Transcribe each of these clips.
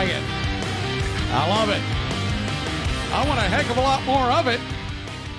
like it. I love it. I want a heck of a lot more of it.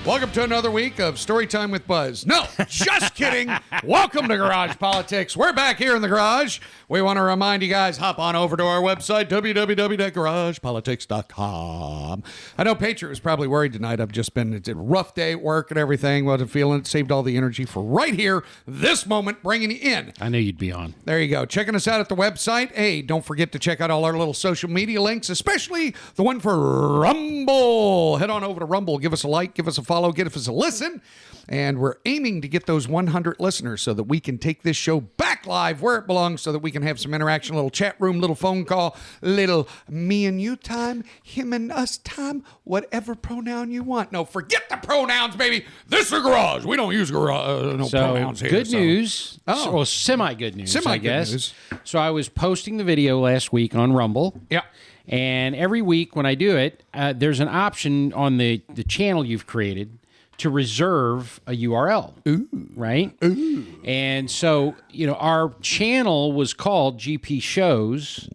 Welcome to another week of Storytime with Buzz. No, just kidding. Welcome to Garage Politics. We're back here in the garage. We want to remind you guys, hop on over to our website, www.garagepolitics.com. I know Patriot was probably worried tonight. It's a rough day at work and everything. Wasn't feeling it. Saved all the energy for right here, this moment, bringing you in. I knew you'd be on. There you go. Checking us out at the website. Hey, don't forget to check out all our little social media links, especially the one for Rumble. Head on over to Rumble. Give us a like, give us a follow, give us a listen. And we're aiming to get those 100 listeners so that we can take this show back live where it belongs so that we can have some interaction, little chat room, little phone call, little me and you time, him and us time, whatever pronoun you want. No, forget the pronouns, baby. This is a garage. We don't use pronouns here. Good news. Oh. Well, semi-good news, I guess. News. So I was posting the video last week on Rumble. Yeah. And every week when I do it, there's an option on the channel you've created to reserve a URL. Ooh. Right? Ooh. And so, our channel was called GP Shows.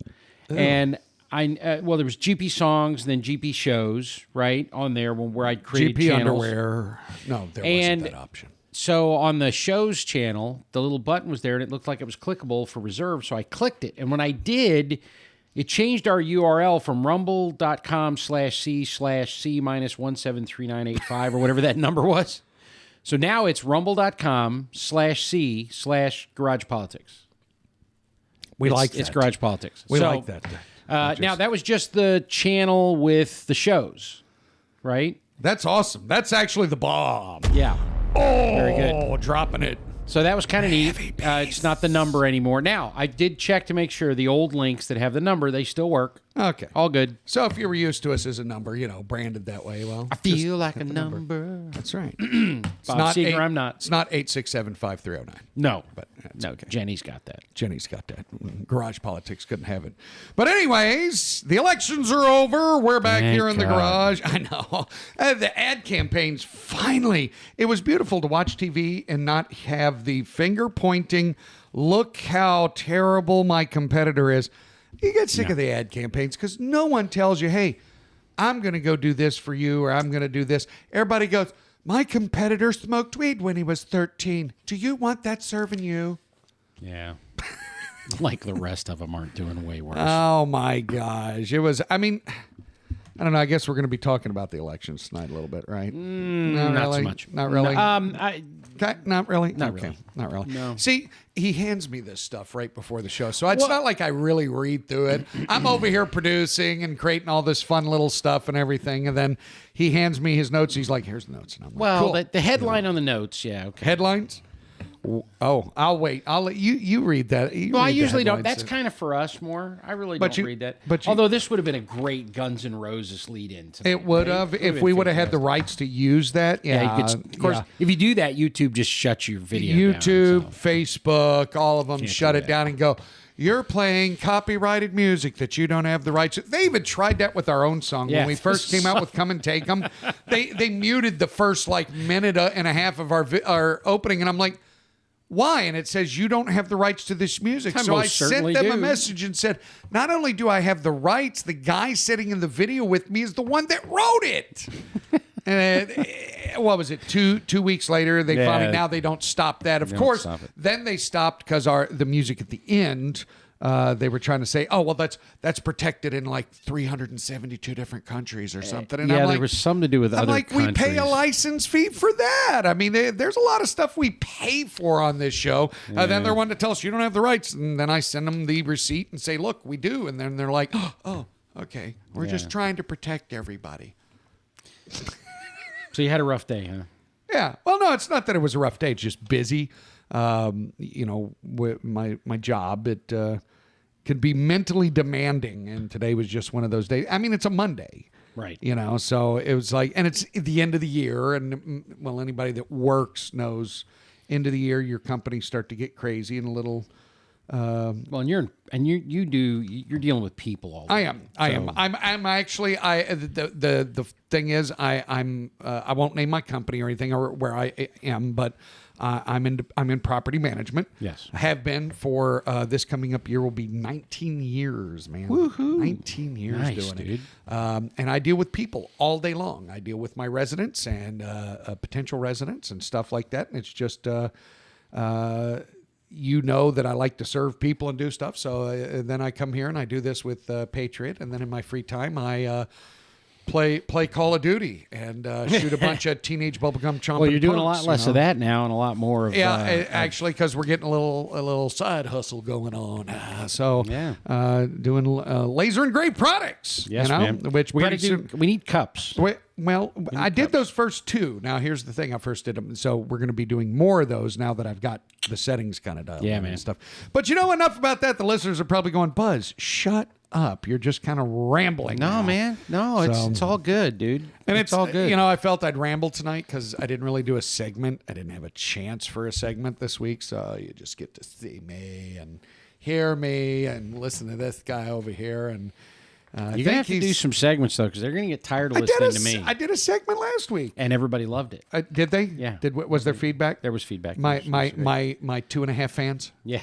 Ooh. And there was GP Songs, then GP Shows, right, on there where I'd create GP channels. Underwear. No, there wasn't that option. So on the Shows channel, the little button was there, and it looked like it was clickable for reserve, so I clicked it. And when I did, it changed our URL from rumble.com/C/C-1733985 or whatever that number was. So now it's rumble.com/C/GaragePolitics. We like that. It's Garage Politics. We like that. Now, that was just the channel with the shows, right? That's awesome. That's actually the bomb. Yeah. Oh, very good. Dropping it. So that was kind of neat. It's not the number anymore. Now, I did check to make sure the old links that have the number, they still work. Okay. All good. So if you were used to us as a number, branded that way, well. I feel like a number. That's right. Bob Seger, I'm not. It's not 8675309. No. But no, okay. Jenny's got that. Jenny's got that. Garage Politics couldn't have it. But anyways, the elections are over. We're back here in the garage. I know. The ad campaigns, finally. It was beautiful to watch TV and not have the finger pointing, look how terrible my competitor is. You get sick of the ad campaigns because no one tells you, hey, I'm going to go do this for you or I'm going to do this. Everybody goes, my competitor smoked weed when he was 13. Do you want that serving you? Yeah. Like the rest of them aren't doing way worse. Oh, my gosh. It was, I don't know. I guess we're going to be talking about the elections tonight a little bit, right? Not so much. Not really? Not really? Not really. Not really. No. See, he hands me this stuff right before the show, so it's not like I really read through it. I'm over here producing and creating all this fun little stuff and everything, and then he hands me his notes. He's like, here's the notes. And I'm like, cool. The headline on the notes, yeah. Okay. Headlines? Oh, I'll wait. I'll let you read that. I usually don't. That's kind of for us more. I really don't read that. Although this would have been a great Guns N' Roses lead-in. It would have if we would have had the rights to use that. Yeah, of course. If you do that, YouTube just shuts your video down. YouTube, Facebook, all of them shut it down and go, you're playing copyrighted music that you don't have the rights to. They even tried that with our own song. When we first came out with Come and Take 'Em, they muted the first minute and a half of our opening, and I'm like, why? And it says, you don't have the rights to this music. So I sent them a message and said, not only do I have the rights, the guy sitting in the video with me is the one that wrote it. And what was it? Two weeks later, they finally, now they don't stop that. Of course, then they stopped because the music at the end, they were trying to say, oh, well, that's protected in 372 different countries or something. And there was something to do with other countries. We pay a license fee for that. I mean, there's a lot of stuff we pay for on this show. Then they're wanting to tell us you don't have the rights. And then I send them the receipt and say, look, we do. And then they're like, oh, okay. We're just trying to protect everybody. So you had a rough day, huh? Yeah. Well, no, it's not that it was a rough day. It's just busy. With my job, it can be mentally demanding, and today was just one of those days. I mean, it's a Monday, right? So it was and it's the end of the year, and anybody that works knows, end of the year, your companies start to get crazy and a little Well, you're dealing with people all the time. I am. I'm actually. The thing is, I won't name my company or anything or where I am, but I'm in property management. Yes, I have been for this coming up year will be 19 years, man. Woohoo! 19 years Nice, doing dude. it. And I deal with people all day long. I deal with my residents and potential residents and stuff like that. And it's just. You know that I like to serve people and do stuff. So then I come here and I do this with Patriot. And then in my free time, I play Call of Duty and shoot a bunch of teenage bubblegum chomping. Well, you're doing punks, a lot less of that now and a lot more of... actually, because we're getting a little side hustle going on. Doing laser engraved products. Yes, man. Which we need cups. Well, I did those first two. Now, here's the thing. I first did them. So we're going to be doing more of those now that I've got the settings kind of dialed in and stuff. But enough about that. The listeners are probably going, Buzz, shut up. You're just kind of rambling. No, now. Man. No, it's all good, dude. And it's all good. I felt I'd ramble tonight because I didn't really do a segment. I didn't have a chance for a segment this week. So you just get to see me and hear me and listen to this guy over here. And you're going to have to do some segments, though, because they're going to get tired of listening to me. I did a segment last week. And everybody loved it. Did they? Yeah. Was there feedback? There was feedback. My 2.5 fans? Yeah.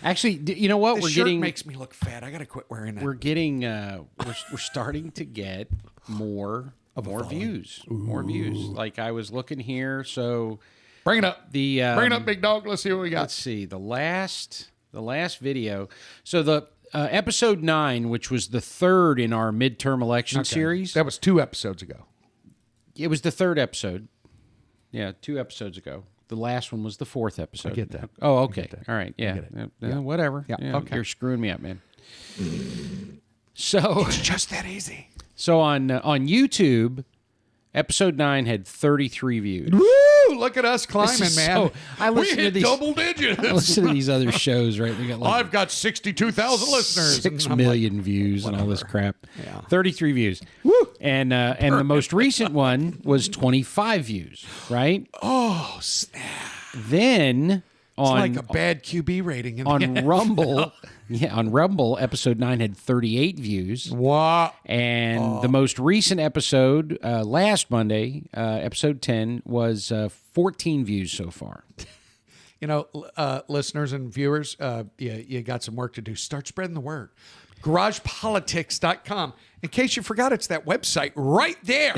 Actually, you know what? This shirt makes me look fat. I got to quit wearing that. We're getting, we're starting to get more views. More views. Like I was looking here, so... Bring it up. Bring it up, big dog. Let's see what we got. Let's see. The last video. So the... episode 9, which was the third in our midterm election series. That was 2 episodes ago. It was the third episode. Yeah, 2 episodes ago. The last one was the 4th episode. I get that. Oh, okay. All right. Yeah. Whatever. Yeah. Okay. You're screwing me up, man. So it's just that easy. So on YouTube, episode 9 had 33 views. Woo! Look at us climbing, man. So, we hit double digits. I listen to these other shows, right? We got I've got 62,000 listeners. 6 million views and all this crap. Yeah. 33 views. Woo! And the most recent one was 25 views, right? Oh, snap. Then it's like a bad QB rating on Rumble. Yeah, on Rumble, episode 9 had 38 views. Wow. And the most recent episode, last Monday, episode 10, was 14 views so far. Listeners and viewers, you got some work to do. Start spreading the word. GaragePolitics.com. In case you forgot, it's that website right there.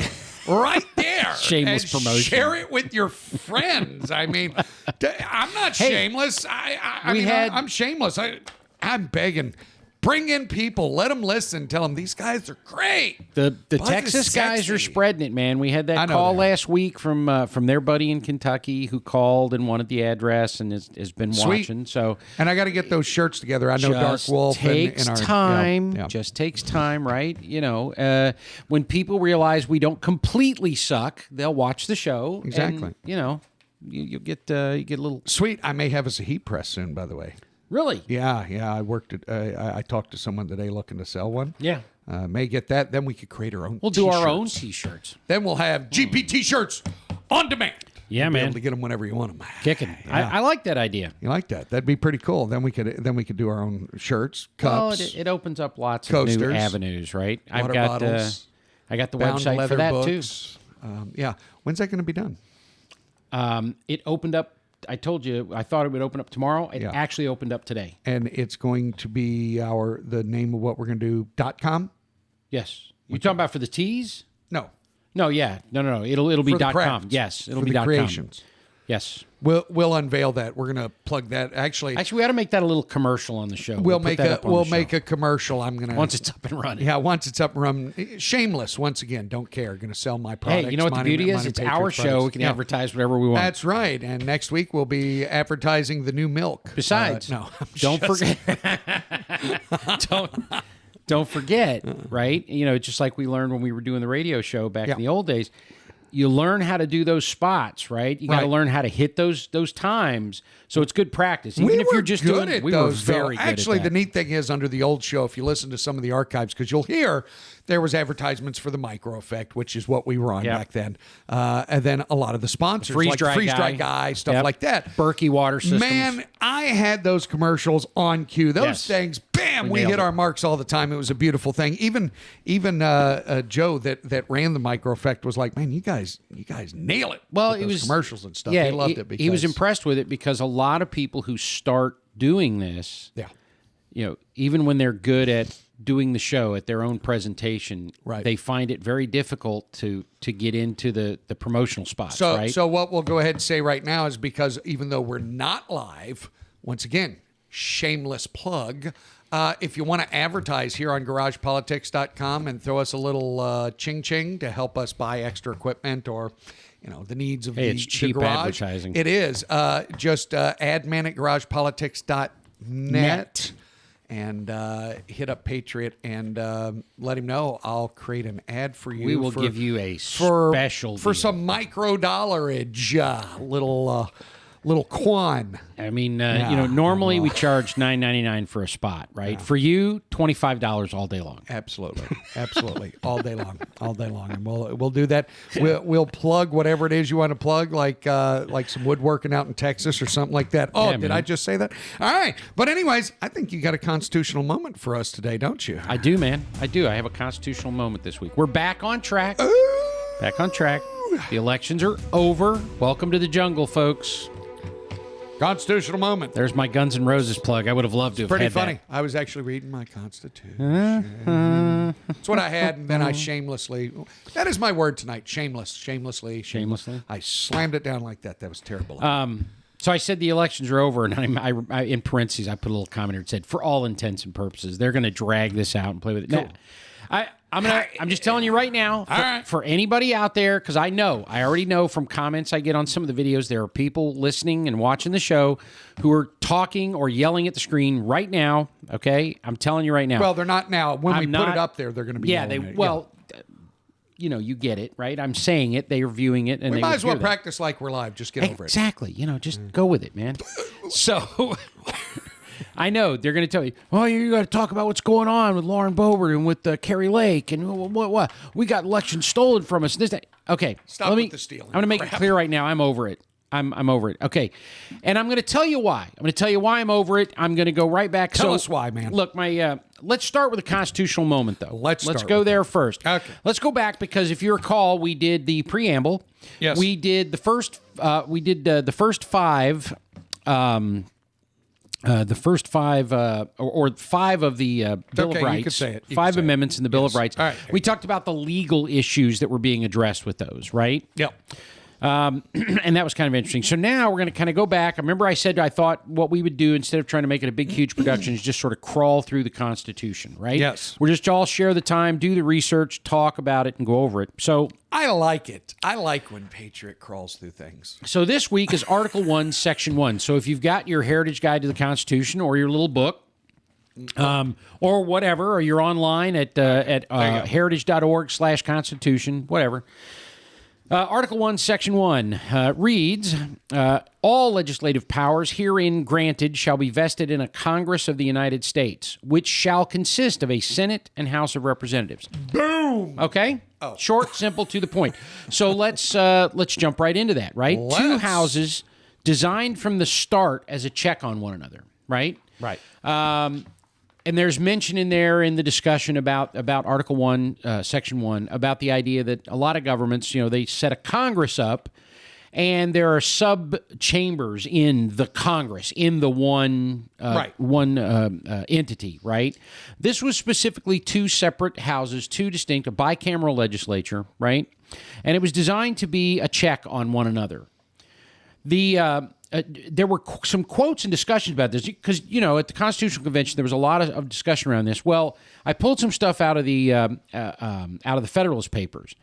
Right there. Shameless promotion. Share it with your friends. I mean, I'm not shameless. I'm shameless. I'm begging. Bring in people. Let them listen. Tell them these guys are great. The Texas guys are spreading it, man. We had that call last week from their buddy in Kentucky who called and wanted the address and has been watching. So, and I got to get those shirts together. I know Dark Wolf. Takes time. Just takes time, right? When people realize we don't completely suck, they'll watch the show. Exactly. And, you get a little sweet. I may have us a heat press soon, by the way. Really? Yeah. I worked at. I talked to someone today looking to sell one. Yeah. May get that. Then we could create our own. We'll do our own T-shirts. Then we'll have GP T-shirts on demand. Yeah, You'll man. be able to get them whenever you want them. Kicking. Yeah. I like that idea. You like that? That'd be pretty cool. Then we could do our own shirts, cups. Well, it opens up lots coasters, of new avenues, right? Water bottles. I got the website for that books. Too. When's that going to be done? It opened up. I told you I thought it would open up tomorrow. It actually opened up today. And it's going to be the name of what we're going to do, .com? Yes. You talking about for the tees? No. No, yeah. No. It'll be .com. .com. Yes, it'll for be the .com. creations. Yes. We'll unveil that. We're going to plug that. Actually, we ought to make that a little commercial on the show. We'll make a commercial. I'm going to once it's up and running. Yeah, once it's up and running. Shameless. Once again, don't care. Going to sell my products. Hey, you know what the beauty is? It's our show. We can advertise whatever we want. That's right. And next week we'll be advertising the new milk. Besides, don't forget. Don't forget. Right? Just like we learned when we were doing the radio show back in the old days. you learn how to do those spots, right? You got to learn how to hit those times. So it's good practice. Even if you're just doing it, we were very good Actually, at that. the neat thing is under the old show, if you listen to some of the archives, because you'll hear there was advertisements for the Micro Effect, which is what we were on back then. And then a lot of the sponsors, like Freeze Dry Guy, stuff like that. Berkey Water Systems. Man, I had those commercials on cue. Those things, bam, we hit our marks all the time. It was a beautiful thing. Even Joe that ran the Micro Effect was like, man, you guys nail it. Well, it was commercials and stuff. Yeah, he loved it. Because, he was impressed with it because a lot of people who start doing this, even when they're good at doing the show at their own presentation, they find it very difficult to get into the promotional spots. So what we'll go ahead and say right now is because even though we're not live, once again, shameless plug. If you want to advertise here on GaragePolitics.com and throw us a little ching-ching to help us buy extra equipment or, the needs of it's cheap the garage. Advertising. It is. Just admin at GaragePolitics.net and hit up Patriot and let him know. I'll create an ad for you. We will give you a special for deal. some micro-dollarage, little quan. I mean, normally we charge $9.99 for a spot, right? Yeah. For you, $25 all day long. Absolutely, all day long, and we'll do that. We'll plug whatever it is you want to plug, like some woodworking out in Texas or something like that. Oh, did I just say that? All right, but anyways, I think you got a constitutional moment for us today, don't you? I do, man. I do. I have a constitutional moment this week. We're back on track. Ooh. Back on track. The elections are over. Welcome to the jungle, folks. Constitutional moment. There's my Guns N' Roses plug. I would have loved to have had funny. that. I was actually reading my Constitution. That's what I had, and then I shamelessly... That is my word tonight. Shamelessly. I slammed it down like that. That was terrible. So I said the elections are over, and I in parentheses, I put a little comment here that said, for all intents and purposes, they're going to drag this out and play with it. Cool. Now, I'm just telling you right now, for anybody out there, because I already know from comments I get on some of the videos, there are people listening and watching the show who are talking or yelling at the screen right now. Okay, I'm telling you right now. Well, they're not now. When we put it up there, they're going to be. Yeah, you get it, right? I'm saying it. They are viewing it, and we they might as well practice like we're live. Just get over it. Exactly. Just go with it, man. So. I know they're going to tell you, oh, you got to talk about what's going on with Lauren Boebert and with Kerry Lake and what we got elections stolen from us. This, that. Okay, stop with the stealing. I'm going to make it clear right now. I'm over it. I'm over it. Okay, and I'm going to tell you why. I'm going to tell you why I'm over it. I'm going to go right back. Tell us why, man. Look, let's start with a constitutional moment, though. Let's go there first. Okay. Let's go back because if you recall, we did the preamble. Yes. We did the first. The first five. The first five, or five of the Bill of Rights. You could say it. Five amendments in the Bill of Rights. All right. We talked about the legal issues that were being addressed with those, right? Yep. And that was kind of interesting. So now we're going to kind of go back. I remember I said I thought what we would do instead of trying to make it a big, huge production is just sort of crawl through the Constitution, right? Yes. We're just all share the time, do the research, talk about it, and go over it. So I like it. I like when Patriot crawls through things. So this week is Article 1, Section 1. So if you've got your Heritage Guide to the Constitution or your little book, or whatever, or you're online at heritage.org/Constitution, whatever. Article 1, Section 1 reads, all legislative powers herein granted shall be vested in a Congress of the United States, which shall consist of a Senate and House of Representatives. Boom! Okay? Oh. Short, simple, to the point. So let's jump right into that, right? Two houses designed from the start as a check on one another, right? Right. And there's mention in there in the discussion about Article 1, Section 1, about the idea that a lot of governments, they set a Congress up, and there are sub-chambers in the Congress, in the one entity, right? This was specifically two separate houses, two distinct, a bicameral legislature, right? And it was designed to be a check on one another. There were some quotes and discussions about this because, at the Constitutional Convention, there was a lot of discussion around this. Well, I pulled some stuff out of the Federalist Papers.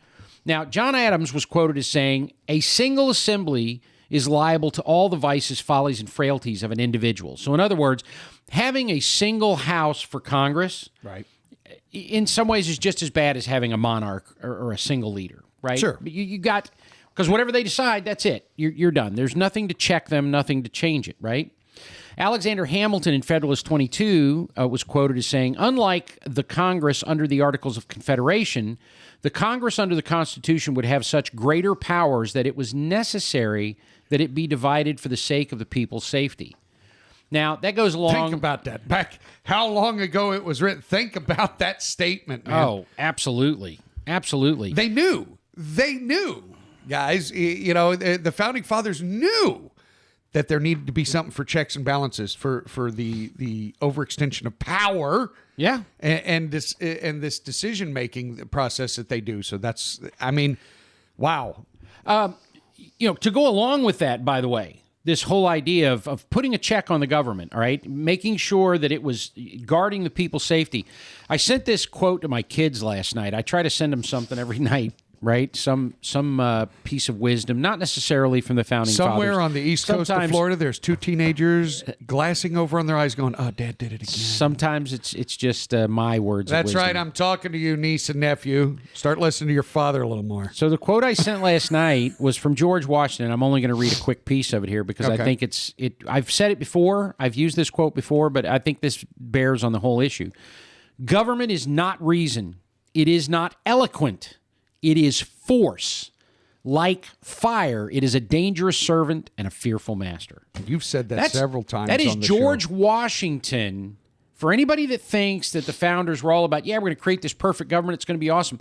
Now, John Adams was quoted as saying, a single assembly is liable to all the vices, follies, and frailties of an individual. So, in other words, having a single house for Congress, right, in some ways is just as bad as having a monarch or a single leader. right? Sure. You got, because whatever they decide, that's it. You're done. There's nothing to check them, nothing to change it, right? Alexander Hamilton in Federalist 22 was quoted as saying, unlike the Congress under the Articles of Confederation, the Congress under the Constitution would have such greater powers that it was necessary that it be divided for the sake of the people's safety. Now, that goes along... Think about that. Back how long ago it was written. Think about that statement, man. Oh, absolutely. Absolutely. They knew. Guys, you know, the Founding Fathers knew that there needed to be something for checks and balances for the overextension of power. Yeah. And this decision-making process that they do. So that's, I mean, wow. You know, to go along with that, by the way, this whole idea of putting a check on the government, all right, making sure that it was guarding the people's safety. I sent this quote to my kids last night. I try to send them something every night, right? Some piece of wisdom, not necessarily from the Founding Fathers. Somewhere on the east coast of Florida, there's two teenagers glassing over on their eyes going, oh, Dad did it again. Sometimes it's just my words of That's wisdom. right. I'm talking to you, niece and nephew. Start listening to your father a little more. So the quote I sent last night was from George Washington. I'm only going to read a quick piece of it here because I think I've said it before. I've used this quote before, but I think this bears on the whole issue. Government is not reason. It is not eloquent. It is force. Like fire, it is a dangerous servant and a fearful master. You've said that several times. That is on the George show. Washington. For anybody that thinks that the founders were all about, we're going to create this perfect government, it's going to be awesome.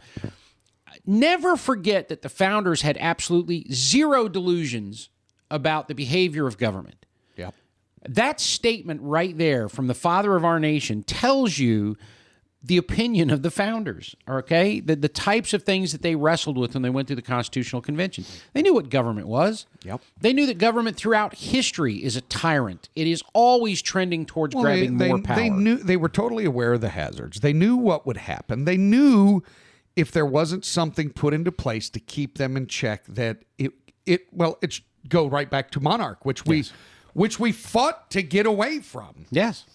Never forget that the founders had absolutely zero delusions about the behavior of government. Yep. That statement right there from the father of our nation tells you the opinion of the founders, okay? The types of things that they wrestled with when they went through the Constitutional Convention. They knew what government was. Yep. They knew that government throughout history is a tyrant. It is always trending towards grabbing more power. They were totally aware of the hazards. They knew what would happen. They knew if there wasn't something put into place to keep them in check that it's go right back to monarch, which we fought to get away from. Yes.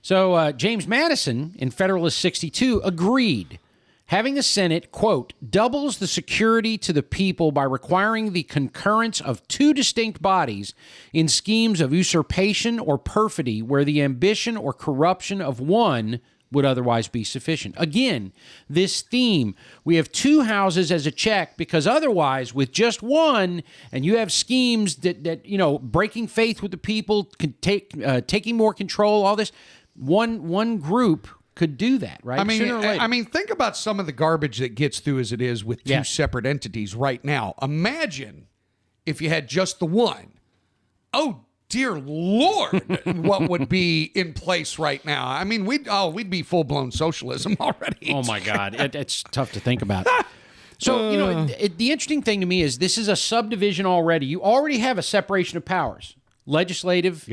So James Madison in Federalist 62 agreed. Having the Senate, quote, doubles the security to the people by requiring the concurrence of two distinct bodies in schemes of usurpation or perfidy where the ambition or corruption of one would otherwise be sufficient. Again, this theme, we have two houses as a check because otherwise with just one, and you have schemes that breaking faith with the people, taking more control, all this, one group could do that, right? I mean, think about some of the garbage that gets through as it is with two separate entities right now. Imagine if you had just the one. Oh, dear Lord, what would be in place right now? I mean, we'd be full-blown socialism already. Oh, my God. It's tough to think about. So, the interesting thing to me is this is a subdivision already. You already have a separation of powers. Legislative,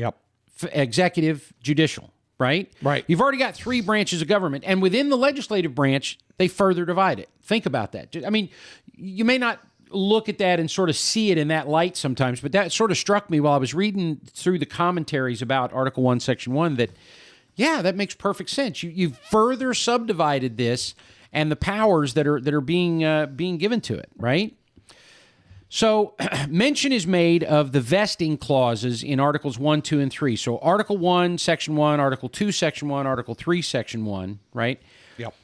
executive, judicial. Right? Right. You've already got three branches of government, and within the legislative branch, they further divide it. Think about that. I mean, you may not look at that and sort of see it in that light sometimes, but that sort of struck me while I was reading through the commentaries about Article 1, Section 1, that, that makes perfect sense. You've further subdivided this and the powers that are being given to it, right? So mention is made of the vesting clauses in Articles 1, 2, and 3. So Article 1, Section 1, Article 2, Section 1, Article 3, Section 1, right? Yep.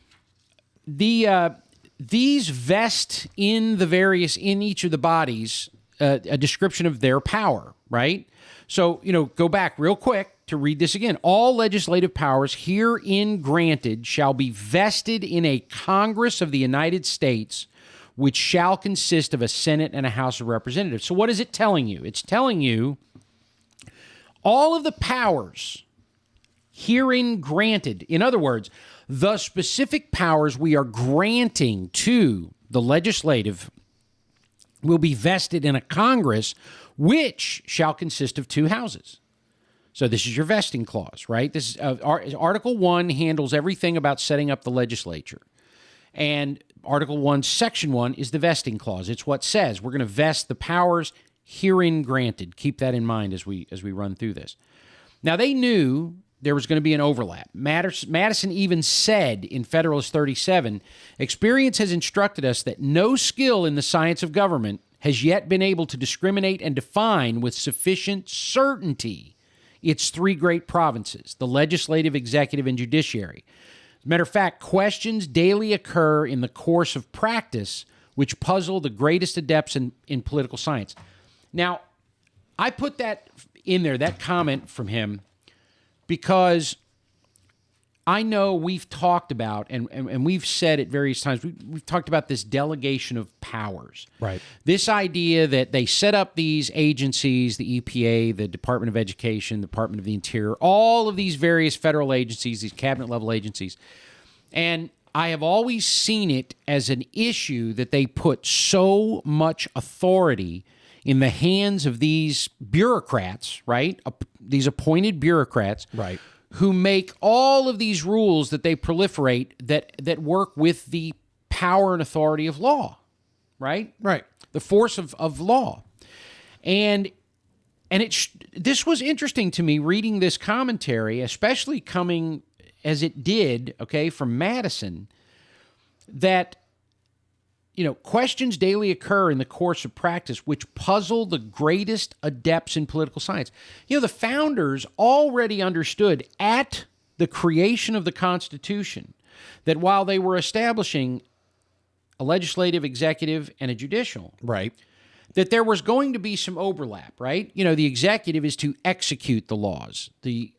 These vest in each of the bodies a description of their power, right? So, go back real quick to read this again. All legislative powers herein granted shall be vested in a Congress of the United States, which shall consist of a Senate and a House of Representatives. So what is it telling you? It's telling you all of the powers herein granted. In other words, the specific powers we are granting to the legislative will be vested in a Congress, which shall consist of two houses. So this is your vesting clause, right? This is Article 1 handles everything about setting up the legislature. And Article 1, Section 1 is the vesting clause. It's what says we're going to vest the powers herein granted. Keep that in mind as we run through this. Now, they knew there was going to be an overlap. Madison even said in Federalist 37, experience has instructed us that no skill in the science of government has yet been able to discriminate and define with sufficient certainty its three great provinces, the legislative, executive, and judiciary. As a matter of fact, questions daily occur in the course of practice which puzzle the greatest adepts in political science. Now, I put that in there, that comment from him, because I know we've talked about, and we've said at various times, we've talked about this delegation of powers. Right. This idea that they set up these agencies, the EPA, the Department of Education, the Department of the Interior, all of these various federal agencies, these cabinet-level agencies. And I have always seen it as an issue that they put so much authority in the hands of these bureaucrats, right? These appointed bureaucrats, right, who make all of these rules that they proliferate that work with the power and authority of law, right? Right. The force of law. And this was interesting to me reading this commentary, especially coming as it did, okay, from Madison, that questions daily occur in the course of practice which puzzle the greatest adepts in political science. The founders already understood at the creation of the Constitution that while they were establishing a legislative, executive, and a judicial, right, that there was going to be some overlap, right? The executive is to execute the laws. The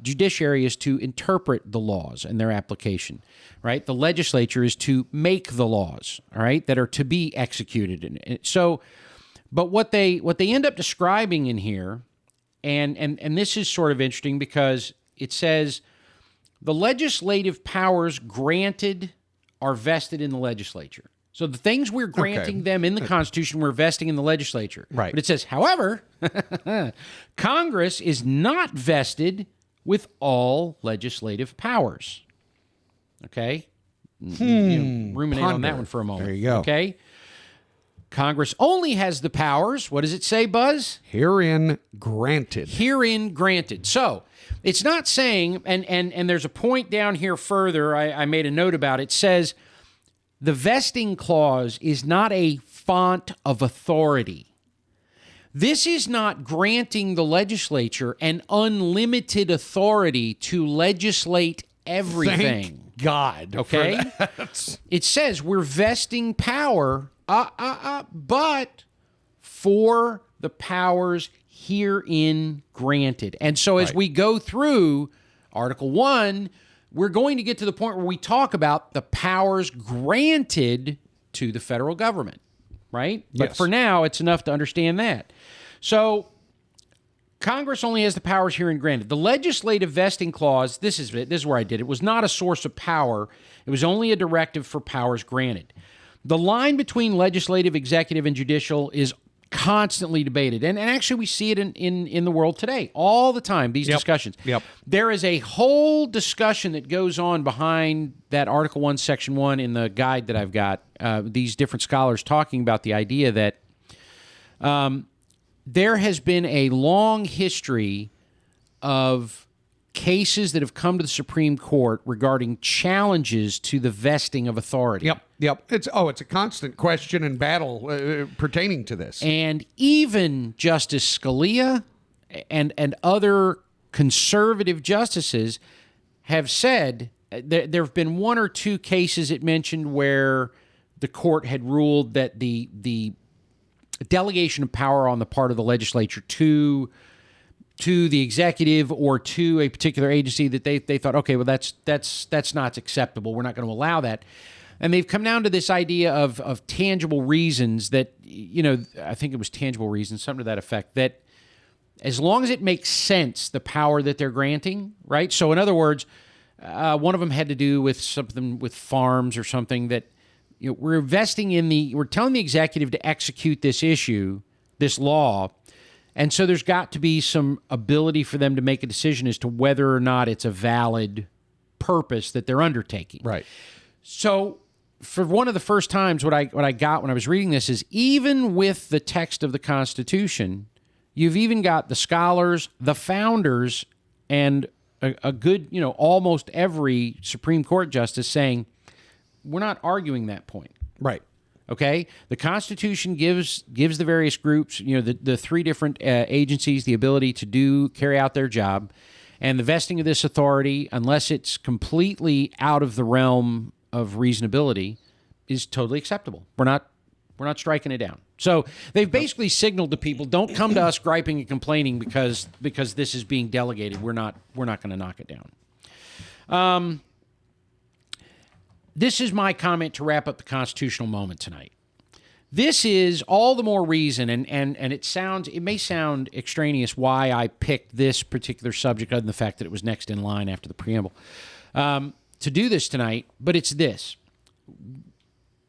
judiciary is to interpret the laws and their application, right? The legislature is to make the laws, all right, that are to be executed. And so, but what they end up describing in here, and this is sort of interesting because it says the legislative powers granted are vested in the legislature. So the things we're granting them in the Constitution, we're vesting in the legislature. Right. But it says, however, Congress is not vested with all legislative powers. Okay? Ruminate on that one for a moment. There you go. Okay? Congress only has the powers. What does it say, Buzz? Herein granted. Herein granted. So it's not saying, and there's a point down here further, I made a note about it, says, the vesting clause is not a font of authority. This is not granting the legislature an unlimited authority to legislate everything. Thank God. Okay? It says we're vesting power, but for the powers herein granted. And so as we go through Article 1, we're going to get to the point where we talk about the powers granted to the federal government, right? But for now, it's enough to understand that. So Congress only has the powers herein granted. The legislative vesting clause, this is where I did it, was not a source of power. It was only a directive for powers granted. The line between legislative, executive, and judicial is constantly debated. And actually we see it in the world today all the time, these discussions. There is a whole discussion that goes on behind that Article 1, Section 1 in the guide that I've got, these different scholars talking about the idea that there has been a long history of cases that have come to the Supreme Court regarding challenges to the vesting of authority. It's a constant question and battle pertaining to this. And even Justice Scalia and other conservative justices have said there have been one or two cases it mentioned where the court had ruled that the delegation of power on the part of the legislature to the executive or to a particular agency that they thought, okay, well, that's not acceptable. We're not going to allow that. And they've come down to this idea of tangible reasons that, I think it was tangible reasons, something to that effect, that as long as it makes sense, the power that they're granting, right? So in other words, one of them had to do with something with farms or something that, we're telling the executive to execute this issue, this law. And so there's got to be some ability for them to make a decision as to whether or not it's a valid purpose that they're undertaking. Right. So for one of the first times, what I got when I was reading this is even with the text of the Constitution, you've even got the scholars, the founders, and a good, almost every Supreme Court justice saying, we're not arguing that point. Right. Okay? The Constitution gives the various groups, the three different agencies the ability to carry out their job. And the vesting of this authority, unless it's completely out of the realm of reasonability, is totally acceptable. We're not striking it down. So they've basically signaled to people, don't come to us griping and complaining because this is being delegated. We're not going to knock it down. This is my comment to wrap up the constitutional moment tonight. This is all the more reason, and it may sound extraneous why I picked this particular subject, other than the fact that it was next in line after the preamble, to do this tonight, but it's this.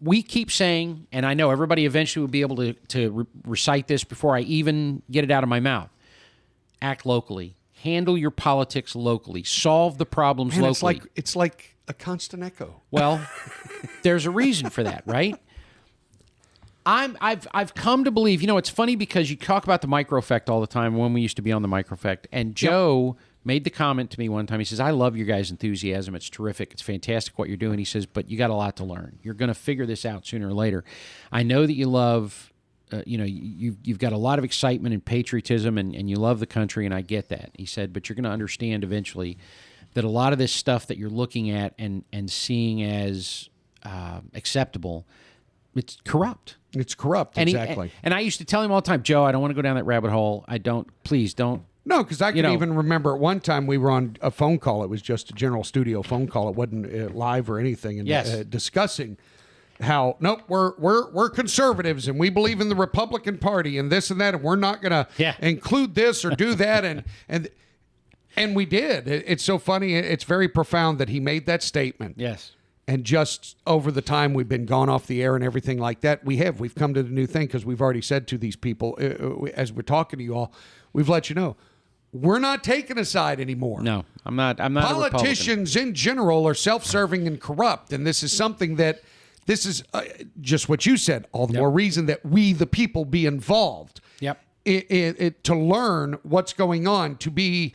We keep saying, and I know everybody eventually will be able to recite this before I even get it out of my mouth, act locally. Handle your politics locally. Solve the problems locally. It's like a constant echo. Well, there's a reason for that, right? I've come to believe, it's funny because you talk about the micro effect all the time when we used to be on the micro effect, and Joe made the comment to me one time. He says, I love your guys' enthusiasm. It's terrific. It's fantastic what you're doing. He says, but you got a lot to learn. You're going to figure this out sooner or later. I know that you love, you've got a lot of excitement and patriotism, and you love the country, and I get that. He said, but you're going to understand eventually that a lot of this stuff that you're looking at and seeing as acceptable, it's corrupt. It's corrupt, exactly. And I used to tell him all the time, Joe, I don't want to go down that rabbit hole. Please don't. No, because I can even remember at one time we were on a phone call. It was just a general studio phone call. It wasn't live or anything. And discussing how, nope, we're conservatives and we believe in the Republican Party and this and that, and we're not going to include this or do that. And we did. It's so funny. It's very profound that he made that statement. Yes. And just over the time we've been gone off the air and everything like that, we've come to the new thing because we've already said to these people, as we're talking to you all, we've let you know, we're not taking a side anymore. No, I'm not. Politicians in general are self-serving and corrupt, and this is something that this is just what you said. All the more reason that we, the people, be involved. Yep. To learn what's going on, to be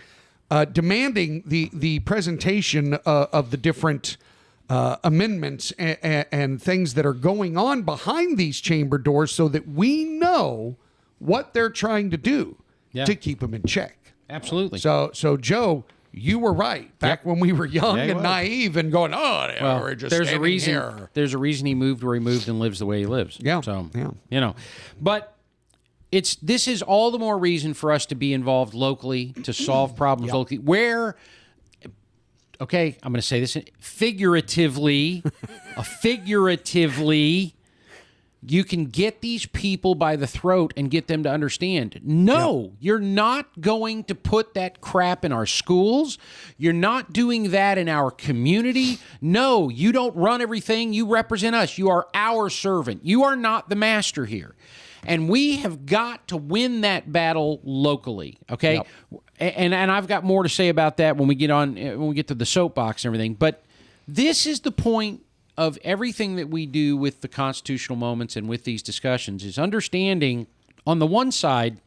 demanding the presentation of the different amendments and things that are going on behind these chamber doors, so that we know what they're trying to do to keep them in check. Absolutely. So Joe, you were right back when we were young and naive and going, we're just there's a standing reason. here. There's a reason he moved where he moved and lives the way he lives. Yeah. So but this is all the more reason for us to be involved locally, to solve problems locally. Where, okay, I'm going to say this figuratively, you can get these people by the throat and get them to understand. No, you're not going to put that crap in our schools. You're not doing that in our community. No, you don't run everything. You represent us. You are our servant. You are not the master here. And we have got to win that battle locally, okay? Yep. And I've got more to say about that when we get to the soapbox and everything. But this is the point of everything that we do with the constitutional moments and with these discussions, is understanding, on the one side,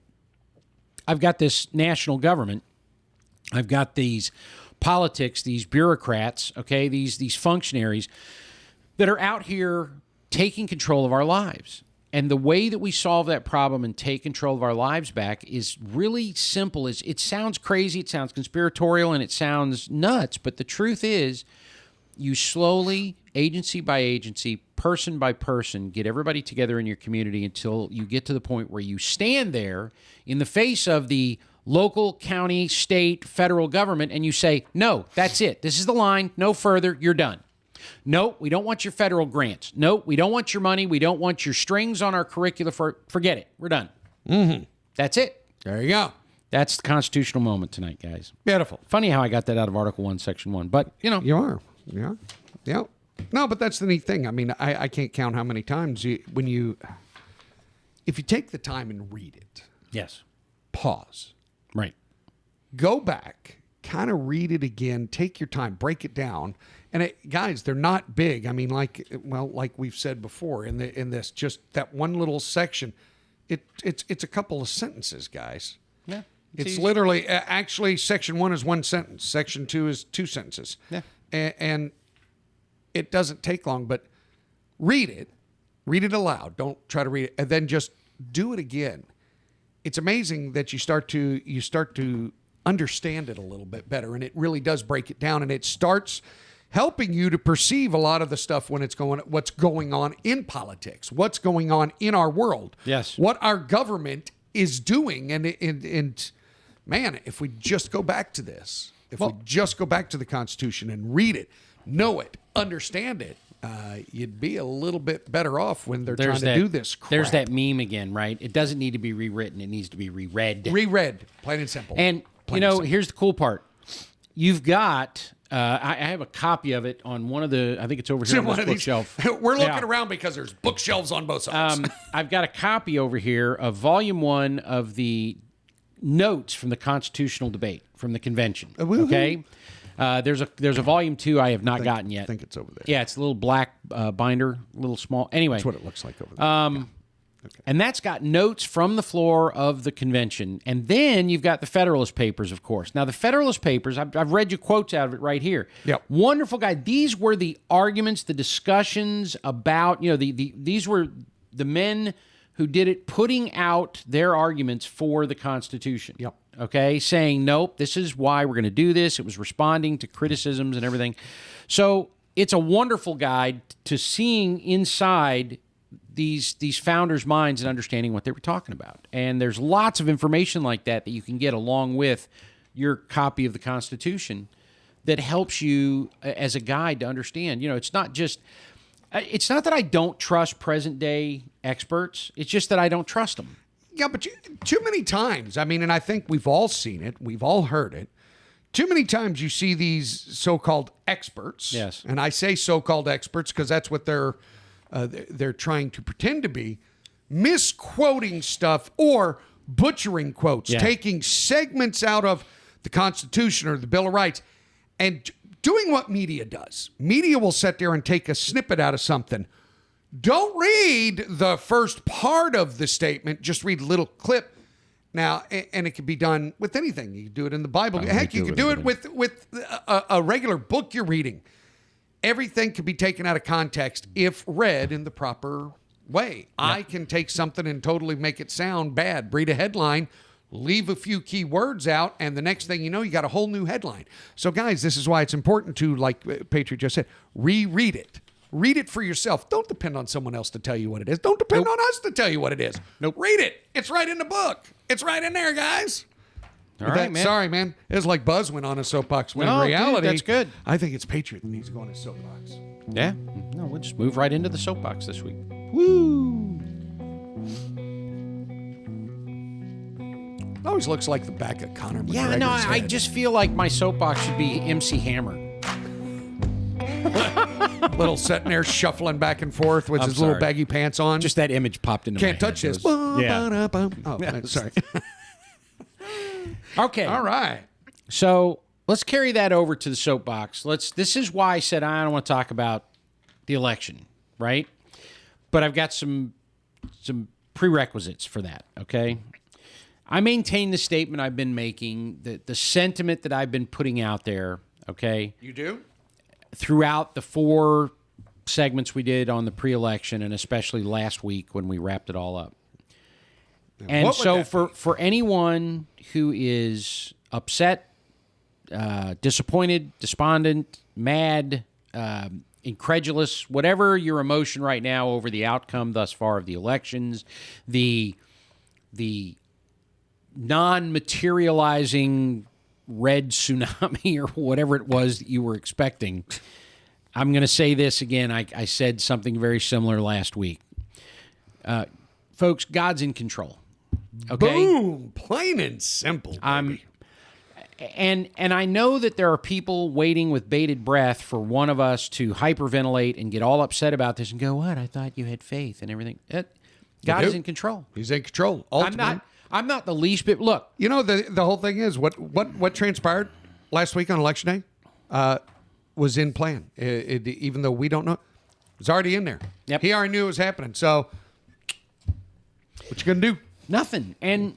I've got this national government, I've got these politics, these bureaucrats, okay, these functionaries that are out here taking control of our lives. And the way that we solve that problem and take control of our lives back is really simple. It sounds crazy, it sounds conspiratorial, and it sounds nuts, but the truth is, you slowly, agency by agency, person by person, get everybody together in your community until you get to the point where you stand there in the face of the local, county, state, federal government, and you say, no, that's it. This is the line. No further. You're done. No, we don't want your federal grants. No, we don't want your money. We don't want your strings on our curricula. Forget it. We're done. Mm-hmm. That's it. There you go. That's the constitutional moment tonight, guys. Beautiful. Funny how I got that out of Article 1, Section 1. But, You are. Yeah. Yeah. No, but that's the neat thing. I mean, I can't count how many times if you take the time and read it. Yes. Pause. Right. Go back, kind of read it again, take your time, break it down. And guys, they're not big. I mean, like we've said before, in this just that one little section, it's a couple of sentences, guys. Yeah. It's literally, actually, Section 1 is one sentence. Section 2 is two sentences. Yeah. And it doesn't take long, but read it. Read it aloud. Don't try to read it. And then just do it again. It's amazing that you start to understand it a little bit better, and it really does break it down, and it starts helping you to perceive a lot of the stuff what's going on in politics, what's going on in our world, yes, what our government is doing, and man, if we just go back to this, we just go back to the Constitution and read it, know it, understand it, you'd be a little bit better off when they're trying to do this crap. There's that meme again, right? It doesn't need to be rewritten. It needs to be reread. Reread, plain and simple. And, here's the cool part. You've got, I have a copy of it on one of the, I think it's over here on this bookshelf. We're looking around because there's bookshelves on both sides. I've got a copy over here of Volume 1 of the notes from the constitutional debate from the convention. Okay? There's a Volume 2 I have not gotten yet. I think it's over there. Yeah, it's a little black binder, a little small. Anyway. That's what it looks like over there. Okay. And that's got notes from the floor of the convention. And then you've got the Federalist Papers, of course. Now, the Federalist Papers, I've read you quotes out of it right here. Yep. Wonderful guy. These were the arguments, the discussions about, these were the men who did it, putting out their arguments for the Constitution. Yep. Okay, saying, nope, this is why we're going to do this. It was responding to criticisms and everything. So it's a wonderful guide to seeing inside these founders' minds and understanding what they were talking about. And there's lots of information like that you can get along with your copy of the Constitution that helps you as a guide to understand. It's not that I don't trust present-day experts. It's just that I don't trust them. Yeah, but too many times, and I think we've all seen it, we've all heard it, too many times you see these so-called experts, yes, and I say so-called experts because that's what they're trying to pretend to be, misquoting stuff or butchering quotes, taking segments out of the Constitution or the Bill of Rights, and doing what media does. Media will sit there and take a snippet out of something. Don't read the first part of the statement. Just read a little clip. Now, and it can be done with anything. You can do it in the Bible. Heck, you can do it with a regular book you're reading. Everything can be taken out of context if read in the proper way. Yeah. I can take something and totally make it sound bad. Read a headline, leave a few key words out, and the next thing you know, you got a whole new headline. So, guys, this is why it's important to, like Patriot just said, reread it. Read it for yourself. Don't depend on someone else to tell you what it is. Don't depend on us to tell you what it is. Nope. Read it. It's right in the book. It's right in there, guys. All right, man. Sorry, man. It was like Buzz went on a soapbox. When in reality, dude, that's good. I think it's Patriot that needs to go on his soapbox. Yeah. No, we'll just move right into the soapbox this week. Woo! It always looks like the back of Conor McGregor's Yeah, no, I head. just feel like my soapbox should be MC Hammer. Little sitting there shuffling back and forth with his little baggy pants on. Just that image popped into my head. Can't touch this. Yeah. Oh, sorry. Okay. All right. So let's carry that over to the soapbox. This is why I said I don't want to talk about the election, right? But I've got some prerequisites for that, okay? I maintain the statement I've been making, the sentiment that I've been putting out there, okay? You do? Throughout the 4 segments we did on the pre-election, and especially last week when we wrapped it all up. And so for anyone who is upset, disappointed, despondent, mad, incredulous, whatever your emotion right now over the outcome thus far of the elections, the non-materializing red tsunami or whatever it was that you were expecting, I'm going to say this again. I said something very similar last week. Folks, God's in control. Okay? Boom! Plain and simple, baby. And I know that there are people waiting with bated breath for one of us to hyperventilate and get all upset about this and go, what? I thought you had faith and everything. God is in control. He's in control. Ultimately. I'm not the least bit. Look, the whole thing is what transpired last week on election day was in plan. Even though we don't know, it was already in there. Yep. He already knew it was happening. So, what you gonna do? Nothing. And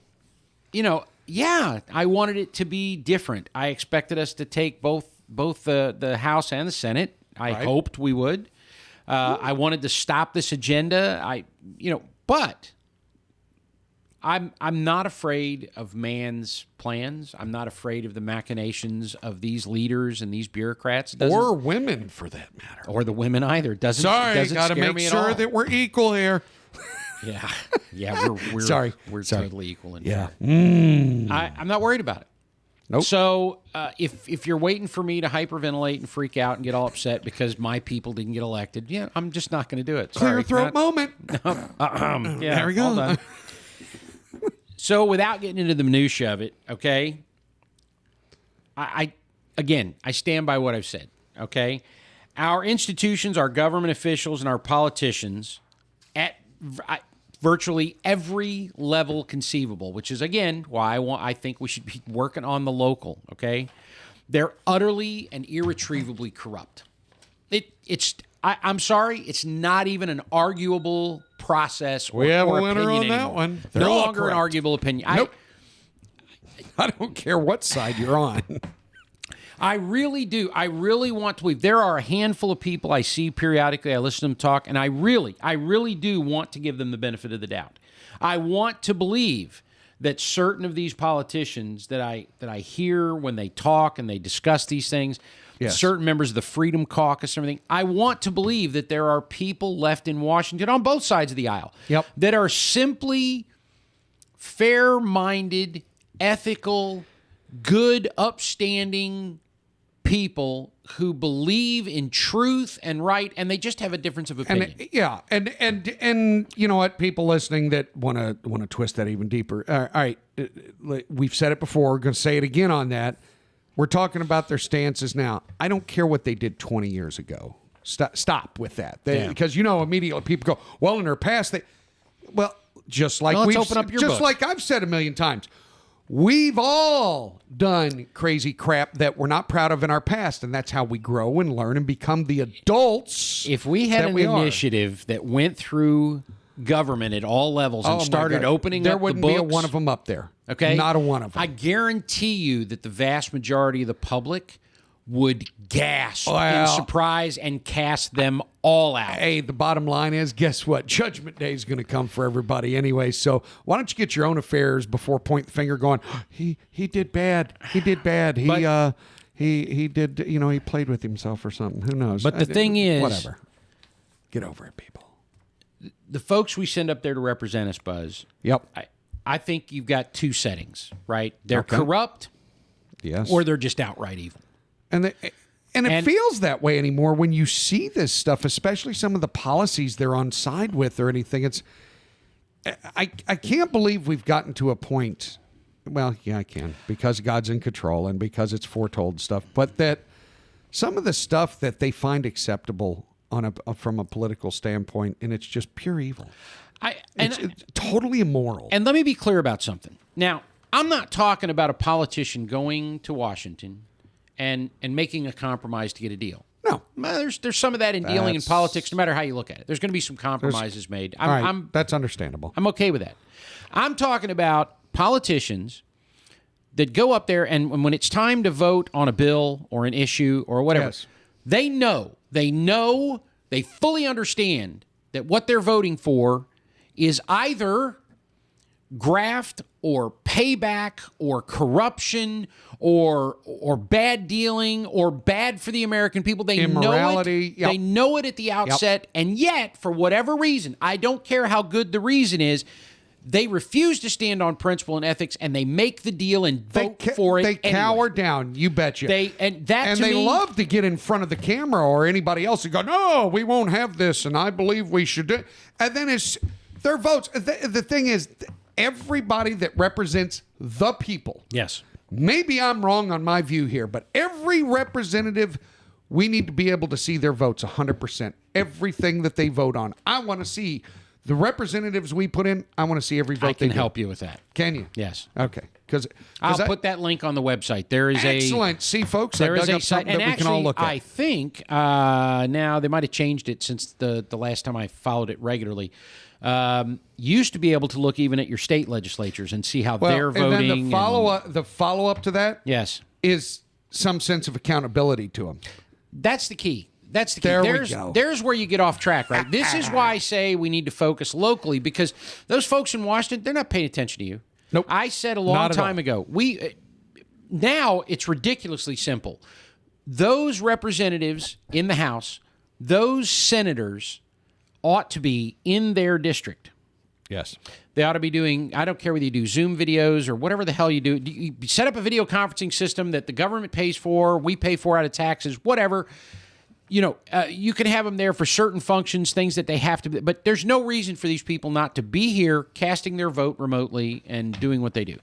Yeah, I wanted it to be different. I expected us to take both the House and the Senate. I hoped we would. I wanted to stop this agenda. But I'm not afraid of man's plans. I'm not afraid of the machinations of these leaders and these bureaucrats. Or women, for that matter. Or the women either. Doesn't got to scare make me at sure all. that we're equal here. Yeah, we're totally equal. I'm not worried about it. Nope. So if you're waiting for me to hyperventilate and freak out and get all upset because my people didn't get elected, I'm just not going to do it. Clear throat moment. There we go. Hold on. So without getting into the minutia of it, okay, I stand by what I've said, okay? Our institutions, our government officials, and our politicians at virtually every level conceivable, which is, again, why I think we should be working on the local, okay? They're utterly and irretrievably corrupt. I'm sorry, it's not even an arguable process or, we have or a winner opinion on that anymore. one. No longer an arguable opinion. Nope. I don't care what side you're on. I really do. I really want to believe. There are a handful of people I see periodically. I listen to them talk, and I really do want to give them the benefit of the doubt. I want to believe that certain of these politicians that I hear when they talk and they discuss these things, certain members of the Freedom Caucus and everything, I want to believe that there are people left in Washington on both sides of the aisle that are simply fair-minded, ethical, good, upstanding people who believe in truth and right, and they just have a difference of opinion. And you know what? People listening that want to twist that even deeper. All right, we've said it before. We're going to say it again on that. We're talking about their stances now. I don't care what they did 20 years ago. Stop with that. Because immediately people go, well, in their past, just like let's open up your book. Like I've said a million times. We've all done crazy crap that we're not proud of in our past, and that's how we grow and learn and become the adults. If we had an initiative that went through government at all levels and started opening up the books, there wouldn't be a one of them up there. Okay, not a one of them. I guarantee you that the vast majority of the public would gasp in surprise and cast them all out. Hey, the bottom line is, guess what? Judgment Day is going to come for everybody anyway. So why don't you get your own affairs before point the finger going, he did bad. He did bad. He did, he played with himself or something. Who knows? But the thing is, whatever. Get over it, people. The folks we send up there to represent us, Buzz. Yep. I think you've got two settings, right? They're corrupt, or they're just outright evil. And it feels that way anymore when you see this stuff, especially some of the policies they're on side with or anything. I can't believe we've gotten to a point. Well, yeah, I can, because God's in control and because it's foretold stuff. But that some of the stuff that they find acceptable from a political standpoint, and it's just pure evil. It's totally immoral. And let me be clear about something. Now, I'm not talking about a politician going to Washington and making a compromise to get a deal. No. There's some of that in dealing in politics, no matter how you look at it. There's going to be some compromises made. That's understandable. I'm okay with that. I'm talking about politicians that go up there and when it's time to vote on a bill or an issue or whatever, they fully understand that what they're voting for is either graft or payback or corruption or bad dealing or bad for the American people. They Immorality. know it. They know it at the outset, and yet, for whatever reason, I don't care how good the reason is, they refuse to stand on principle and ethics, and they make the deal and vote for it. They cower down. You betcha. They love to get in front of the camera or anybody else and go, "No, we won't have this," and I believe we should do it. And then it's their votes. The thing is, everybody that represents the people. Yes. Maybe I'm wrong on my view here, but every representative, we need to be able to see their votes 100%. Everything that they vote on. I want to see The representatives we put in, I want to see every vote. I can help you with that. Can you? Yes. Okay. Because I'll put that link on the website. There is excellent. See, folks, there is a site and that actually, we can all look at. I think now they might have changed it since the last time I followed it regularly. Used to be able to look even at your state legislatures and see how they're voting. And then the follow up to that, yes, is some sense of accountability to them. That's the key. That's the key. There we go. There's where you get off track, right? This is why I say we need to focus locally, because those folks in Washington, they're not paying attention to you. Nope. I said a long time ago, now it's ridiculously simple. Those representatives in the House, those senators ought to be in their district. Yes. They ought to be doing, I don't care whether you do Zoom videos or whatever the hell you do. You set up a video conferencing system that the government pays for, we pay for out of taxes, whatever. You can have them there for certain functions, things that they have to, but there's no reason for these people not to be here casting their vote remotely and doing what they do.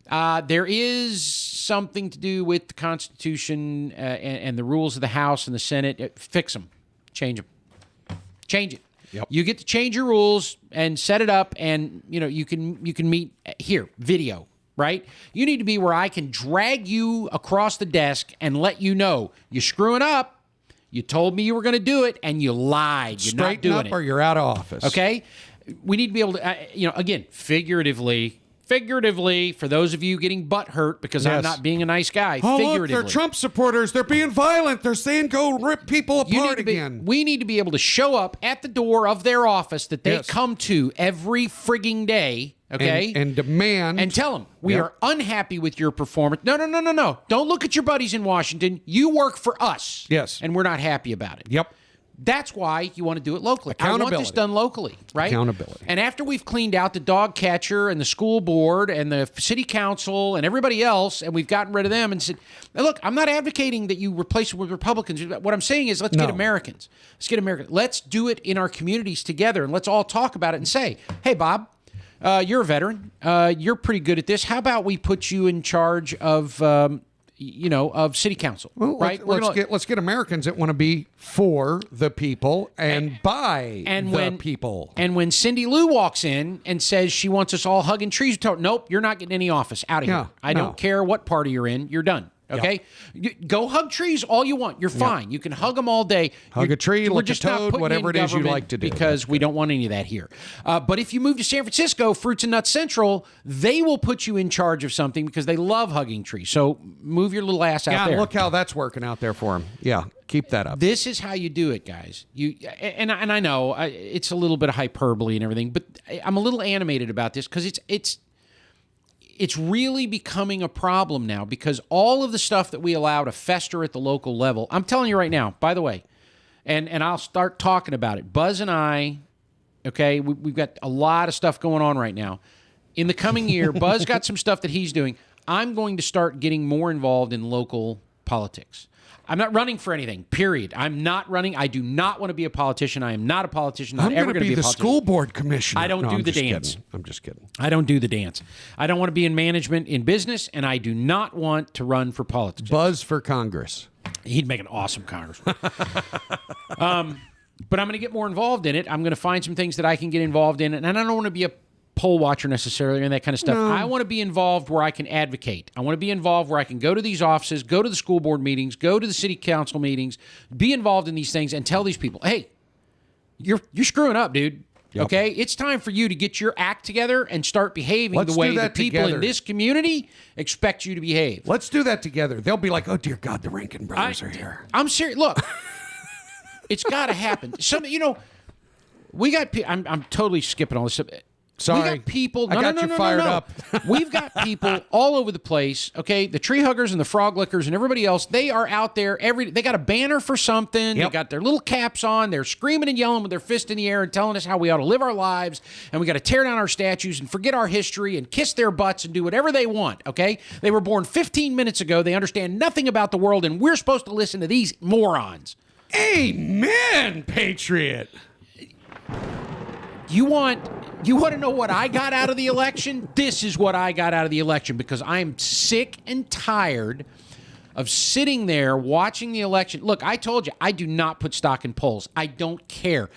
There is something to do with the Constitution and the rules of the House and the Senate. Fix them. Change them. Change it. Yep. You get to change your rules and set it up, and you can meet here, video. Right? You need to be where I can drag you across the desk and let you know you're screwing up. You told me you were going to do it, and you lied. You're not doing it. Or you're out of office. Okay? We need to be able to, again, figuratively, for those of you getting butt hurt because I'm not being a nice guy, figuratively. Look, they're Trump supporters. They're being violent. They're saying go rip people apart again. We need to be able to show up at the door of their office that they come to every frigging day, okay? And demand. And tell them, we are unhappy with your performance. No. Don't look at your buddies in Washington. You work for us. Yes. And we're not happy about it. Yep. That's why you want to do it locally. I want this done locally, right? Accountability. And after we've cleaned out the dog catcher and the school board and the city council and everybody else, and we've gotten rid of them and said, look, I'm not advocating that you replace it with Republicans. What I'm saying is let's get Americans. Let's do it in our communities together, and let's all talk about it and say, hey, Bob, you're a veteran. You're pretty good at this. How about we put you in charge of of city council, right? Let's get Americans that want to be for the people and by the people. And when Cindy Lou walks in and says she wants us all hugging trees, nope, you're not getting any office. Out of here. I don't care what party you're in. You're done. Okay? Go hug trees all you want. You're fine. You can hug them all day. Hug a tree, lick a toad, whatever it is you like to do. Because we don't want any of that here. But if you move to San Francisco, Fruits and Nuts Central, they will put you in charge of something because they love hugging trees. So move your little ass out there. Yeah, look how that's working out there for them. Yeah, keep that up. This is how you do it, guys. And I know it's a little bit of hyperbole and everything, but I'm a little animated about this because it's really becoming a problem now because all of the stuff that we allow to fester at the local level, I'm telling you right now, by the way, and I'll start talking about it. Buzz and I, okay, we've got a lot of stuff going on right now. In the coming year, Buzz got some stuff that he's doing. I'm going to start getting more involved in local politics. I'm not running for anything, period. I'm not running. I do not want to be a politician. I am not a politician. Not ever going to be a politician. the school board commissioner. I don't do the dance. I'm just kidding. I don't do the dance. I don't want to be in management in business, and I do not want to run for politics. Buzz for Congress. He'd make an awesome congressman. But I'm going to get more involved in it. I'm going to find some things that I can get involved in, and I don't want to be a poll watcher necessarily and that kind of stuff. No. I want to be involved where I can advocate. I want to be involved where I can go to these offices, go to the school board meetings, go to the city council meetings, be involved in these things and tell these people, hey, you're screwing up, dude. Yep. Okay? It's time for you to get your act together and start behaving the way the people in this community expect you to behave. Let's do that together. They'll be like, oh, dear God, the Rankin brothers are here. I'm serious. Look, it's got to happen. We got I'm totally skipping all this stuff. Sorry. We got people. I got you fired up. We've got people all over the place. Okay, the tree huggers and the frog lickers and everybody else. They are out there They got a banner for something. Yep. They got their little caps on. They're screaming and yelling with their fist in the air and telling us how we ought to live our lives and we got to tear down our statues and forget our history and kiss their butts and do whatever they want. Okay, they were born 15 minutes ago. They understand nothing about the world, and we're supposed to listen to these morons. Amen, Patriot. You want to know what I got out of the election? This is what I got out of the election because I'm sick and tired of sitting there watching the election. Look, I told you, I do not put stock in polls. I don't care.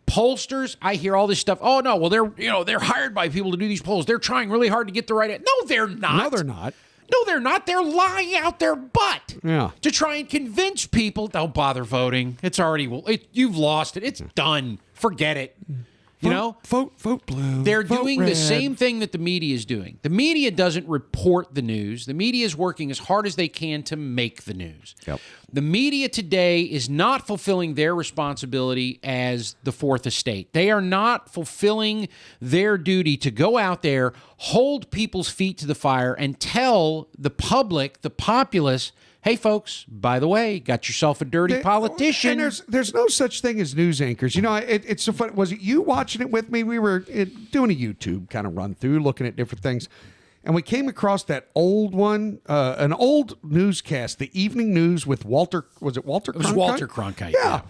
Pollsters, I hear all this stuff. Oh no, well they're hired by people to do these polls. They're trying really hard to get the right. No, they're not. No, they're not. No, they're not. They're lying out their butt to try and convince people don't bother voting. It's already you've lost it. It's done. Forget it. Vote blue. They're vote doing red. the same thing that the media is doing. The media doesn't report the news. The media is working as hard as they can to make the news. Yep. The media today is not fulfilling their responsibility as the fourth estate. They are not fulfilling their duty to go out there, hold people's feet to the fire, and tell the public, the populace, hey, folks, by the way, got yourself a dirty politician. And there's no such thing as news anchors. It's so funny. Was it you watching it with me? We were doing a YouTube kind of run through, looking at different things. And we came across that old one, an old newscast, the evening news with Walter. Was it Walter Cronkite? It was Walter Cronkite. Yeah.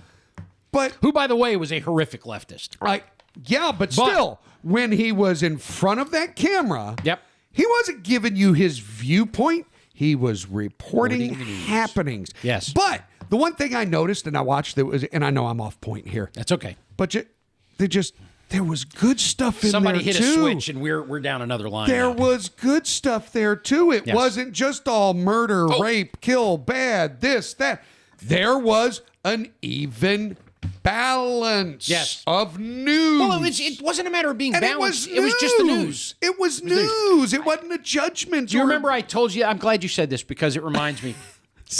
But who, by the way, was a horrific leftist. But still, when he was in front of that camera, he wasn't giving you his viewpoint. He was reporting happenings. Yes. But the one thing I noticed and I watched and I know I'm off point here. That's okay. But there was good stuff in Somebody there hit a switch and we're down another line. There was good stuff there too. It wasn't just all murder, rape, kill, bad, this, that. There was an even balance of news. Well, it wasn't a matter of being balanced. It was just the news. It was news. It wasn't a judgment. Do you remember I told you? I'm glad you said this because it reminds me.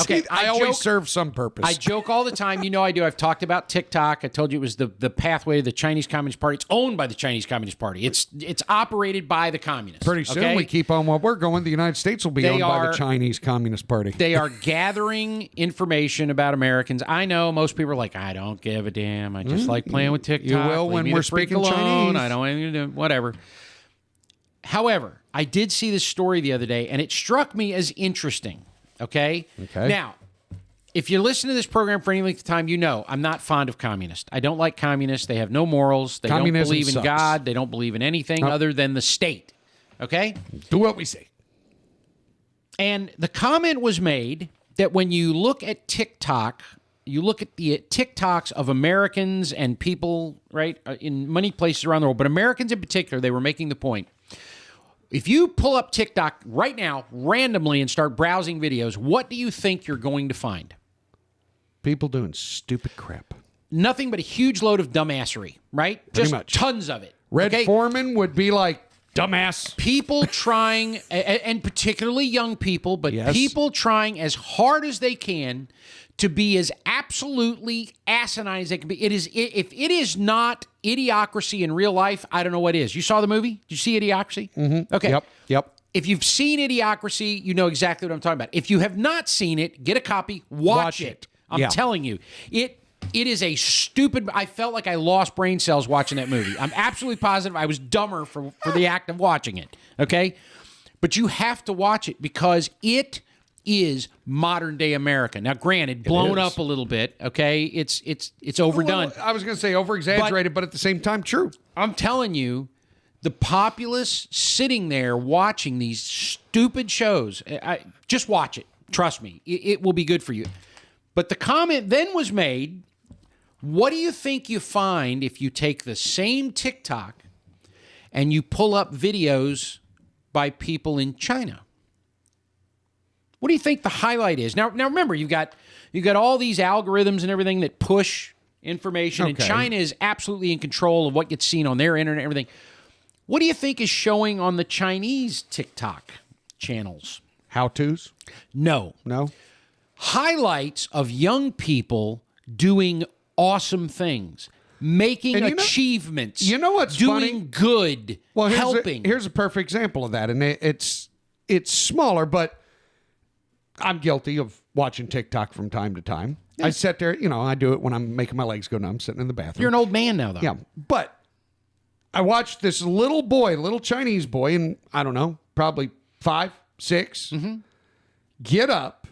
Okay, I always serve some purpose. I joke all the time. You know I do. I've talked about TikTok. I told you it was the pathway to the Chinese Communist Party. It's owned by the Chinese Communist Party. It's operated by the communists. Pretty soon we keep on what we're going. The United States will be owned by the Chinese Communist Party. They are gathering information about Americans. I know most people are like, I don't give a damn. I just like playing with TikTok. You will when we're speaking Chinese. I don't want anything to do, whatever. However, I did see this story the other day, and it struck me as interesting. Okay. Now, if you listen to this program for any length of time, you know I'm not fond of communists. I don't like communists. They have no morals. They don't believe in God. They don't believe in anything other than the state. Okay? Do what we say. And the comment was made that when you look at TikTok, you look at the TikToks of Americans and people, right, in many places around the world, but Americans in particular, they were making the point. If you pull up TikTok right now, randomly, and start browsing videos, what do you think you're going to find? People doing stupid crap. Nothing but a huge load of dumbassery, right? Pretty Just much. Tons of it. Red Foreman would be like, dumbass. People trying, and particularly young people, but people trying as hard as they can to be as absolutely asinine as they can be. If it is not Idiocracy in real life, I don't know what is. You saw the movie? Did you see Idiocracy? Mm-hmm. Okay. Yep. If you've seen Idiocracy, you know exactly what I'm talking about. If you have not seen it, get a copy, watch it. I'm telling you. It is a stupid... I felt like I lost brain cells watching that movie. I'm absolutely positive I was dumber for the act of watching it. Okay? But you have to watch it because it is modern day America. Now, granted, blown up a little bit. Okay, it's overdone. Well, I was going to say over exaggerated, but at the same time, true. I'm telling you, the populace sitting there watching these stupid shows. Just watch it. Trust me, it will be good for you. But the comment then was made. What do you think you find if you take the same TikTok and you pull up videos by people in China? What do you think the highlight is? Now remember, you've got all these algorithms and everything that push information, and China is absolutely in control of what gets seen on their internet and everything. What do you think is showing on the Chinese TikTok channels? How-tos? No. Highlights of young people doing awesome things, making achievements. You know what's doing good, helping. Here's a perfect example of that, and it's smaller, but I'm guilty of watching TikTok from time to time. Yeah. I sit there, I do it when I'm making my legs go numb, sitting in the bathroom. You're an old man now, though. Yeah, but I watched this little Chinese boy, and I don't know, probably 5, 6, get up.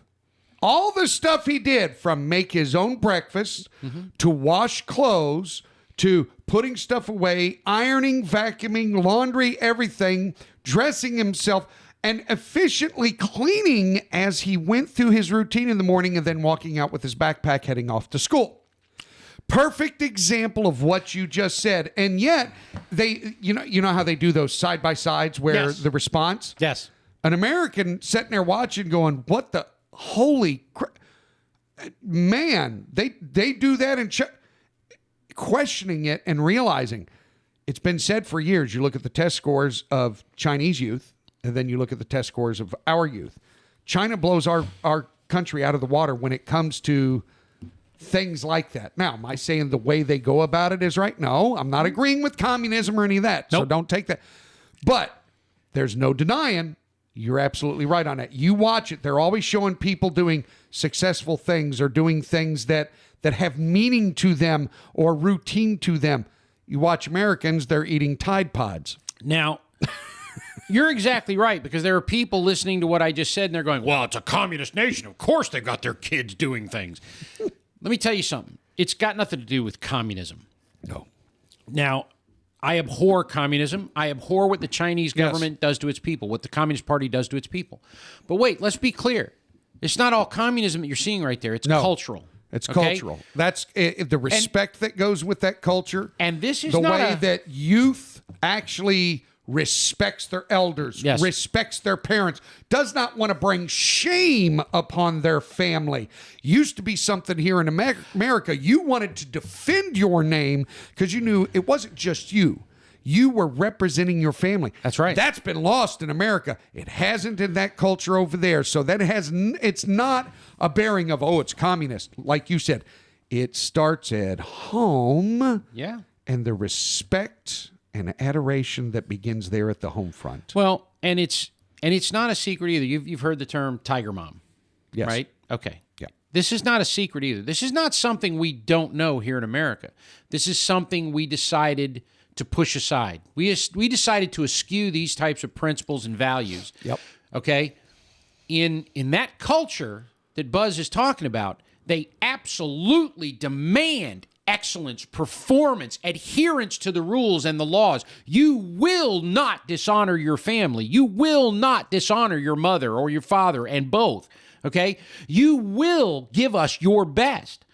All the stuff he did, from make his own breakfast to wash clothes to putting stuff away, ironing, vacuuming, laundry, everything, dressing himself. and efficiently cleaning as he went through his routine in the morning and then walking out with his backpack heading off to school. Perfect example of what you just said. And yet, you know how they do those side-by-sides where the response? Yes. An American sitting there watching going, what the holy crap? Man, they do that and questioning it and realizing it's been said for years. You look at the test scores of Chinese youth, and then you look at the test scores of our youth. China blows our country out of the water when it comes to things like that. Now, am I saying the way they go about it is right? No, I'm not agreeing with communism or any of that. So don't take that. But there's no denying you're absolutely right on it. You watch it. They're always showing people doing successful things or doing things that have meaning to them or routine to them. You watch Americans, they're eating Tide Pods. Now, you're exactly right, because there are people listening to what I just said, and they're going, well, it's a communist nation. Of course they've got their kids doing things. Let me tell you something. It's got nothing to do with communism. No. Now, I abhor communism. I abhor what the Chinese government does to its people, what the Communist Party does to its people. But wait, let's be clear. It's not all communism that you're seeing right there. It's cultural. It's cultural. That's the respect that goes with that culture. And this is the not way that youth actually respects their elders, respects their parents, does not want to bring shame upon their family. Used to be something here in America. You wanted to defend your name because you knew it wasn't just you. You were representing your family. That's right. That's been lost in America. It hasn't in that culture over there. So that it's not a bearing of, it's communist. Like you said, it starts at home. Yeah. And the respect and adoration that begins there at the home front. Well, and it's not a secret either. You've heard the term Tiger Mom, right? Okay. Yeah. This is not a secret either. This is not something we don't know here in America. This is something we decided to push aside. We decided to eschew these types of principles and values. Yep. Okay. In that culture that Buzz is talking about, they absolutely demand excellence, performance, adherence to the rules and the laws. You will not dishonor your family. You will not dishonor your mother or your father, and both. Okay? You will give us your best.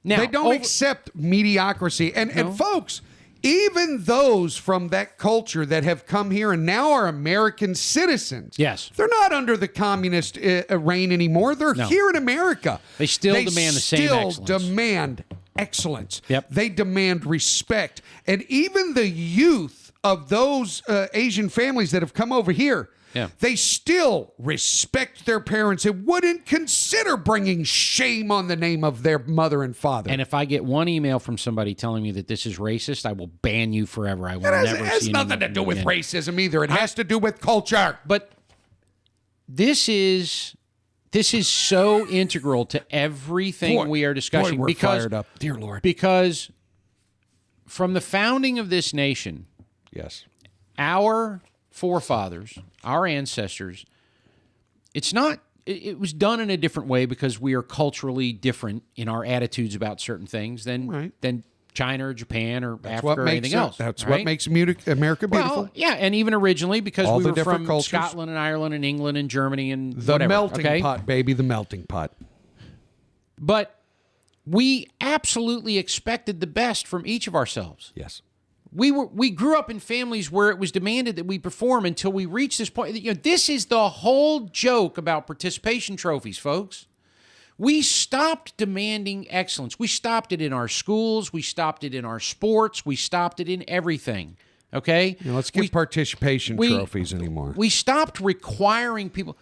Now, they don't accept mediocrity. And folks, even those from that culture that have come here and now are American citizens, they're not under the communist reign anymore. They're here in America. They still demand the same excellence. They still demand excellence. Yep. They demand respect. And even the youth of those Asian families that have come over here, they still respect their parents and wouldn't consider bringing shame on the name of their mother and father. And if I get one email from somebody telling me that this is racist, I will ban you forever. I will never see It has nothing to do with racism either. It has to do with culture. But this is so integral to everything we are discussing. We're fired up. Dear Lord. Because from the founding of this nation, our forefathers, our ancestors, it was done in a different way because we are culturally different in our attitudes about certain things than China or Japan or Africa or anything else. That's what makes America beautiful. Well, yeah, and even originally because all we the were different from cultures. Scotland and Ireland and England and Germany and the whatever, melting pot, baby, the melting pot. But we absolutely expected the best from each of ourselves. Yes. We grew up in families where it was demanded that we perform until we reached this point. You know, this is the whole joke about participation trophies, folks. We stopped demanding excellence. We stopped it in our schools. We stopped it in our sports. We stopped it in everything. Okay? Let's give participation trophies anymore. We stopped requiring people.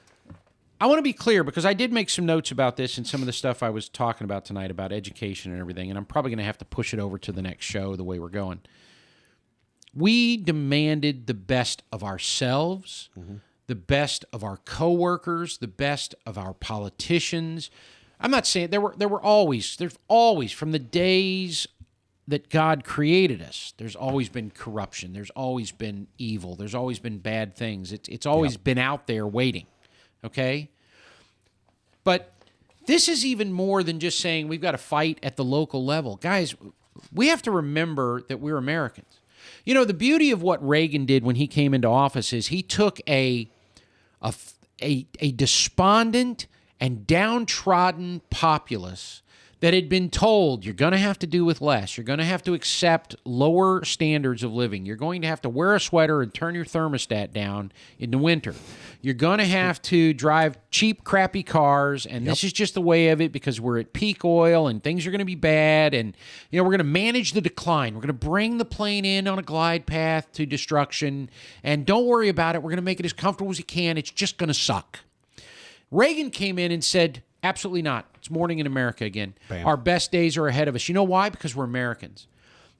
I want to be clear because I did make some notes about this and some of the stuff I was talking about tonight about education and everything, and I'm probably going to have to push it over to the next show the way we're going. We demanded the best of ourselves, the best of our coworkers, the best of our politicians. I'm not saying there's always from the days that God created us, there's always been corruption, there's always been evil, there's always been bad things. It's always been out there waiting. Okay? But this is even more than just saying we've got to fight at the local level. Guys, we have to remember that we're Americans. You know, the beauty of what Reagan did when he came into office is he took a a despondent and downtrodden populace that had been told you're going to have to do with less. You're going to have to accept lower standards of living. You're going to have to wear a sweater and turn your thermostat down in the winter. You're going to have to drive cheap, crappy cars, and this is just the way of it because we're at peak oil and things are going to be bad, and we're going to manage the decline. We're going to bring the plane in on a glide path to destruction, and don't worry about it. We're going to make it as comfortable as you can. It's just going to suck. Reagan came in and said, absolutely not. It's morning in America again. Bam. Our best days are ahead of us. You know why? Because we're Americans.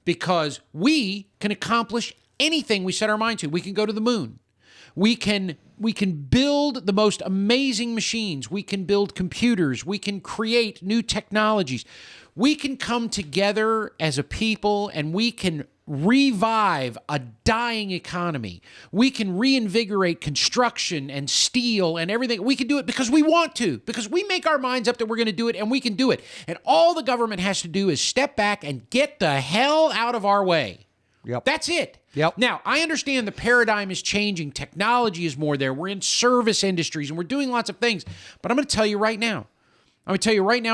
Because we can accomplish anything we set our mind to. We can go to the moon. We can build the most amazing machines. We can build computers. We can create new technologies. We can come together as a people and we can revive a dying economy. We can reinvigorate construction and steel and everything. We can do it because we want to, because we make our minds up that we're going to do it, and we can do it. And all the government has to do is step back and get the hell out of our way. Yep. That's it. Yep. Now, I understand the paradigm is changing. Technology is more there. We're in service industries and we're doing lots of things. But I'm going to tell you right now.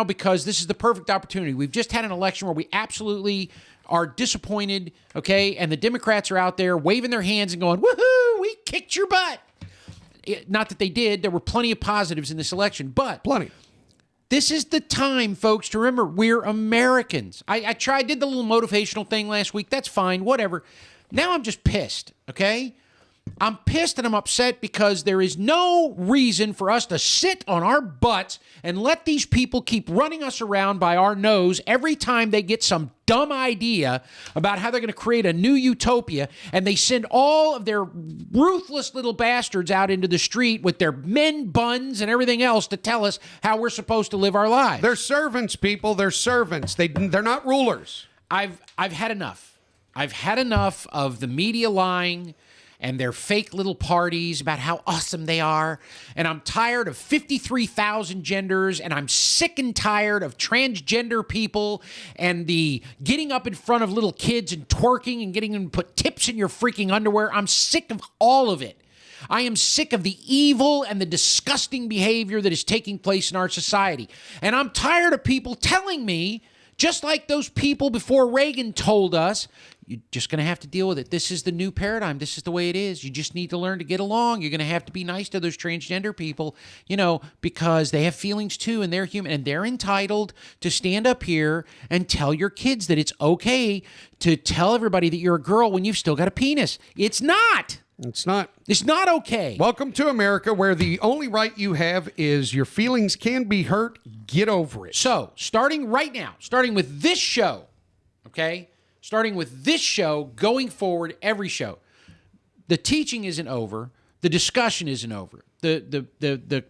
Because this is the perfect opportunity. We've just had an election where we absolutely are disappointed, okay? And the Democrats are out there waving their hands and going, woohoo, we kicked your butt. Not that they did. There were plenty of positives in this election, but plenty. This is the time, folks, to remember we're Americans. I did the little motivational thing last week. That's fine, whatever. Now I'm just pissed, okay? I'm pissed and I'm upset because there is no reason for us to sit on our butts and let these people keep running us around by our nose every time they get some dumb idea about how they're going to create a new utopia, and they send all of their ruthless little bastards out into the street with their men buns and everything else to tell us how we're supposed to live our lives. They're servants, people. They're servants. They're not rulers. I've had enough. I've had enough of the media lying and their fake little parties about how awesome they are. And I'm tired of 53,000 genders, and I'm sick and tired of transgender people and the getting up in front of little kids and twerking and getting them to put tips in your freaking underwear. I'm sick of all of it. I am sick of the evil and the disgusting behavior that is taking place in our society. And I'm tired of people telling me, just like those people before Reagan told us, you're just going to have to deal with it. This is the new paradigm. This is the way it is. You just need to learn to get along. You're going to have to be nice to those transgender people, because they have feelings too, and they're human, and they're entitled to stand up here and tell your kids that it's okay to tell everybody that you're a girl when you've still got a penis. It's not. It's not. It's not okay. Welcome to America, where the only right you have is your feelings can be hurt. Get over it. So, starting right now, starting with this show, okay? Starting with this show, going forward, every show. The teaching isn't over. The discussion isn't over. The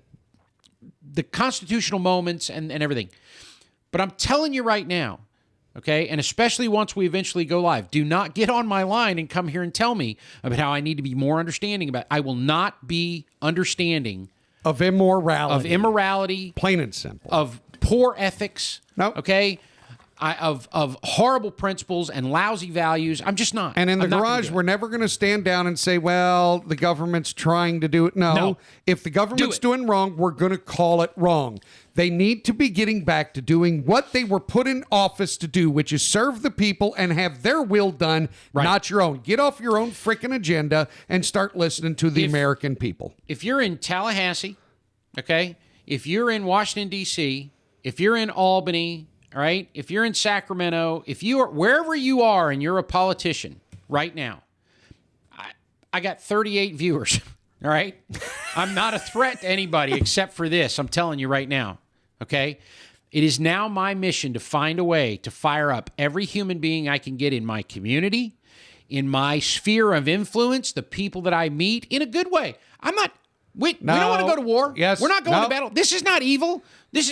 constitutional moments and everything. But I'm telling you right now, okay, and especially once we eventually go live, do not get on my line and come here and tell me about how I need to be more understanding about it. I will not be understanding of immorality. Plain and simple. Of poor ethics. Nope. Okay? Of horrible principles and lousy values. I'm just not. And in the garage, we're never going to stand down and say, well, the government's trying to do it. No. If the government's doing wrong, we're going to call it wrong. They need to be getting back to doing what they were put in office to do, which is serve the people and have their will done, not your own. Get off your own freaking agenda and start listening to the American people. If you're in Tallahassee, okay, if you're in Washington, D.C., if you're in Albany, all right, if you're in Sacramento, if you are wherever you are and you're a politician right now, I got 38 viewers, all right? I'm not a threat to anybody except for this. I'm telling you right now, okay? It is now my mission to find a way to fire up every human being I can get in my community, in my sphere of influence, the people that I meet, in a good way. We don't want to go to war. Yes. We're not going to battle. This is not evil.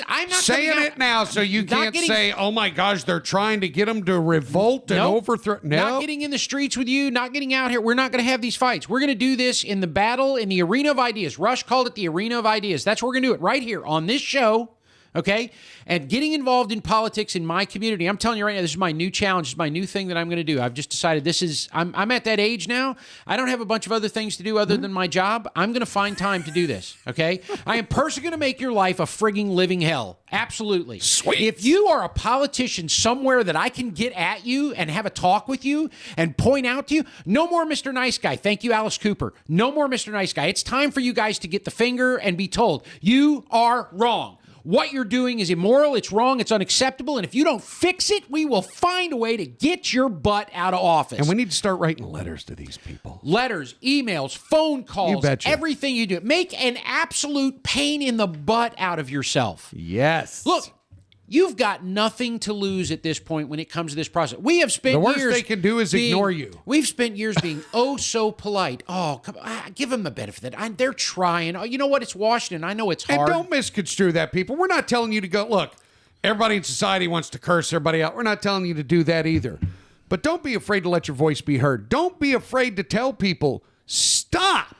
I'm not saying it now, so you can't say, "Oh my gosh, they're trying to get them to revolt and overthrow." No, not getting in the streets with you, not getting out here. We're not going to have these fights. We're going to do this in the battle, in the arena of ideas. Rush called it the arena of ideas. That's where we're going to do it right here on this show. okay? And getting involved in politics in my community, I'm telling you right now, this is my new challenge, this is my new thing that I'm going to do. I've just decided I'm at that age now. I don't have a bunch of other things to do other than my job. I'm going to find time to do this, okay? I am personally going to make your life a frigging living hell. Absolutely. Sweet. If you are a politician somewhere that I can get at you and have a talk with you and point out to you, no more Mr. Nice Guy. Thank you, Alice Cooper. No more Mr. Nice Guy. It's time for you guys to get the finger and be told, you are wrong. What you're doing is immoral, it's wrong, it's unacceptable, and if you don't fix it, we will find a way to get your butt out of office. And we need to start writing letters to these people. Letters, emails, phone calls, You betcha. everything you do. Make an absolute pain in the butt out of yourself. Yes. Look, you've got nothing to lose at this point when it comes to this process. We have spent The worst years they can do is ignore you. We've spent years being oh so polite. Oh, come on, give them the benefit. They're trying. Oh, you know what? It's Washington. I know it's hard. And don't misconstrue that, people. We're not telling you to go, look, everybody in society wants to curse everybody out. We're not telling you to do that either. But don't be afraid to let your voice be heard. Don't be afraid to tell people, stop.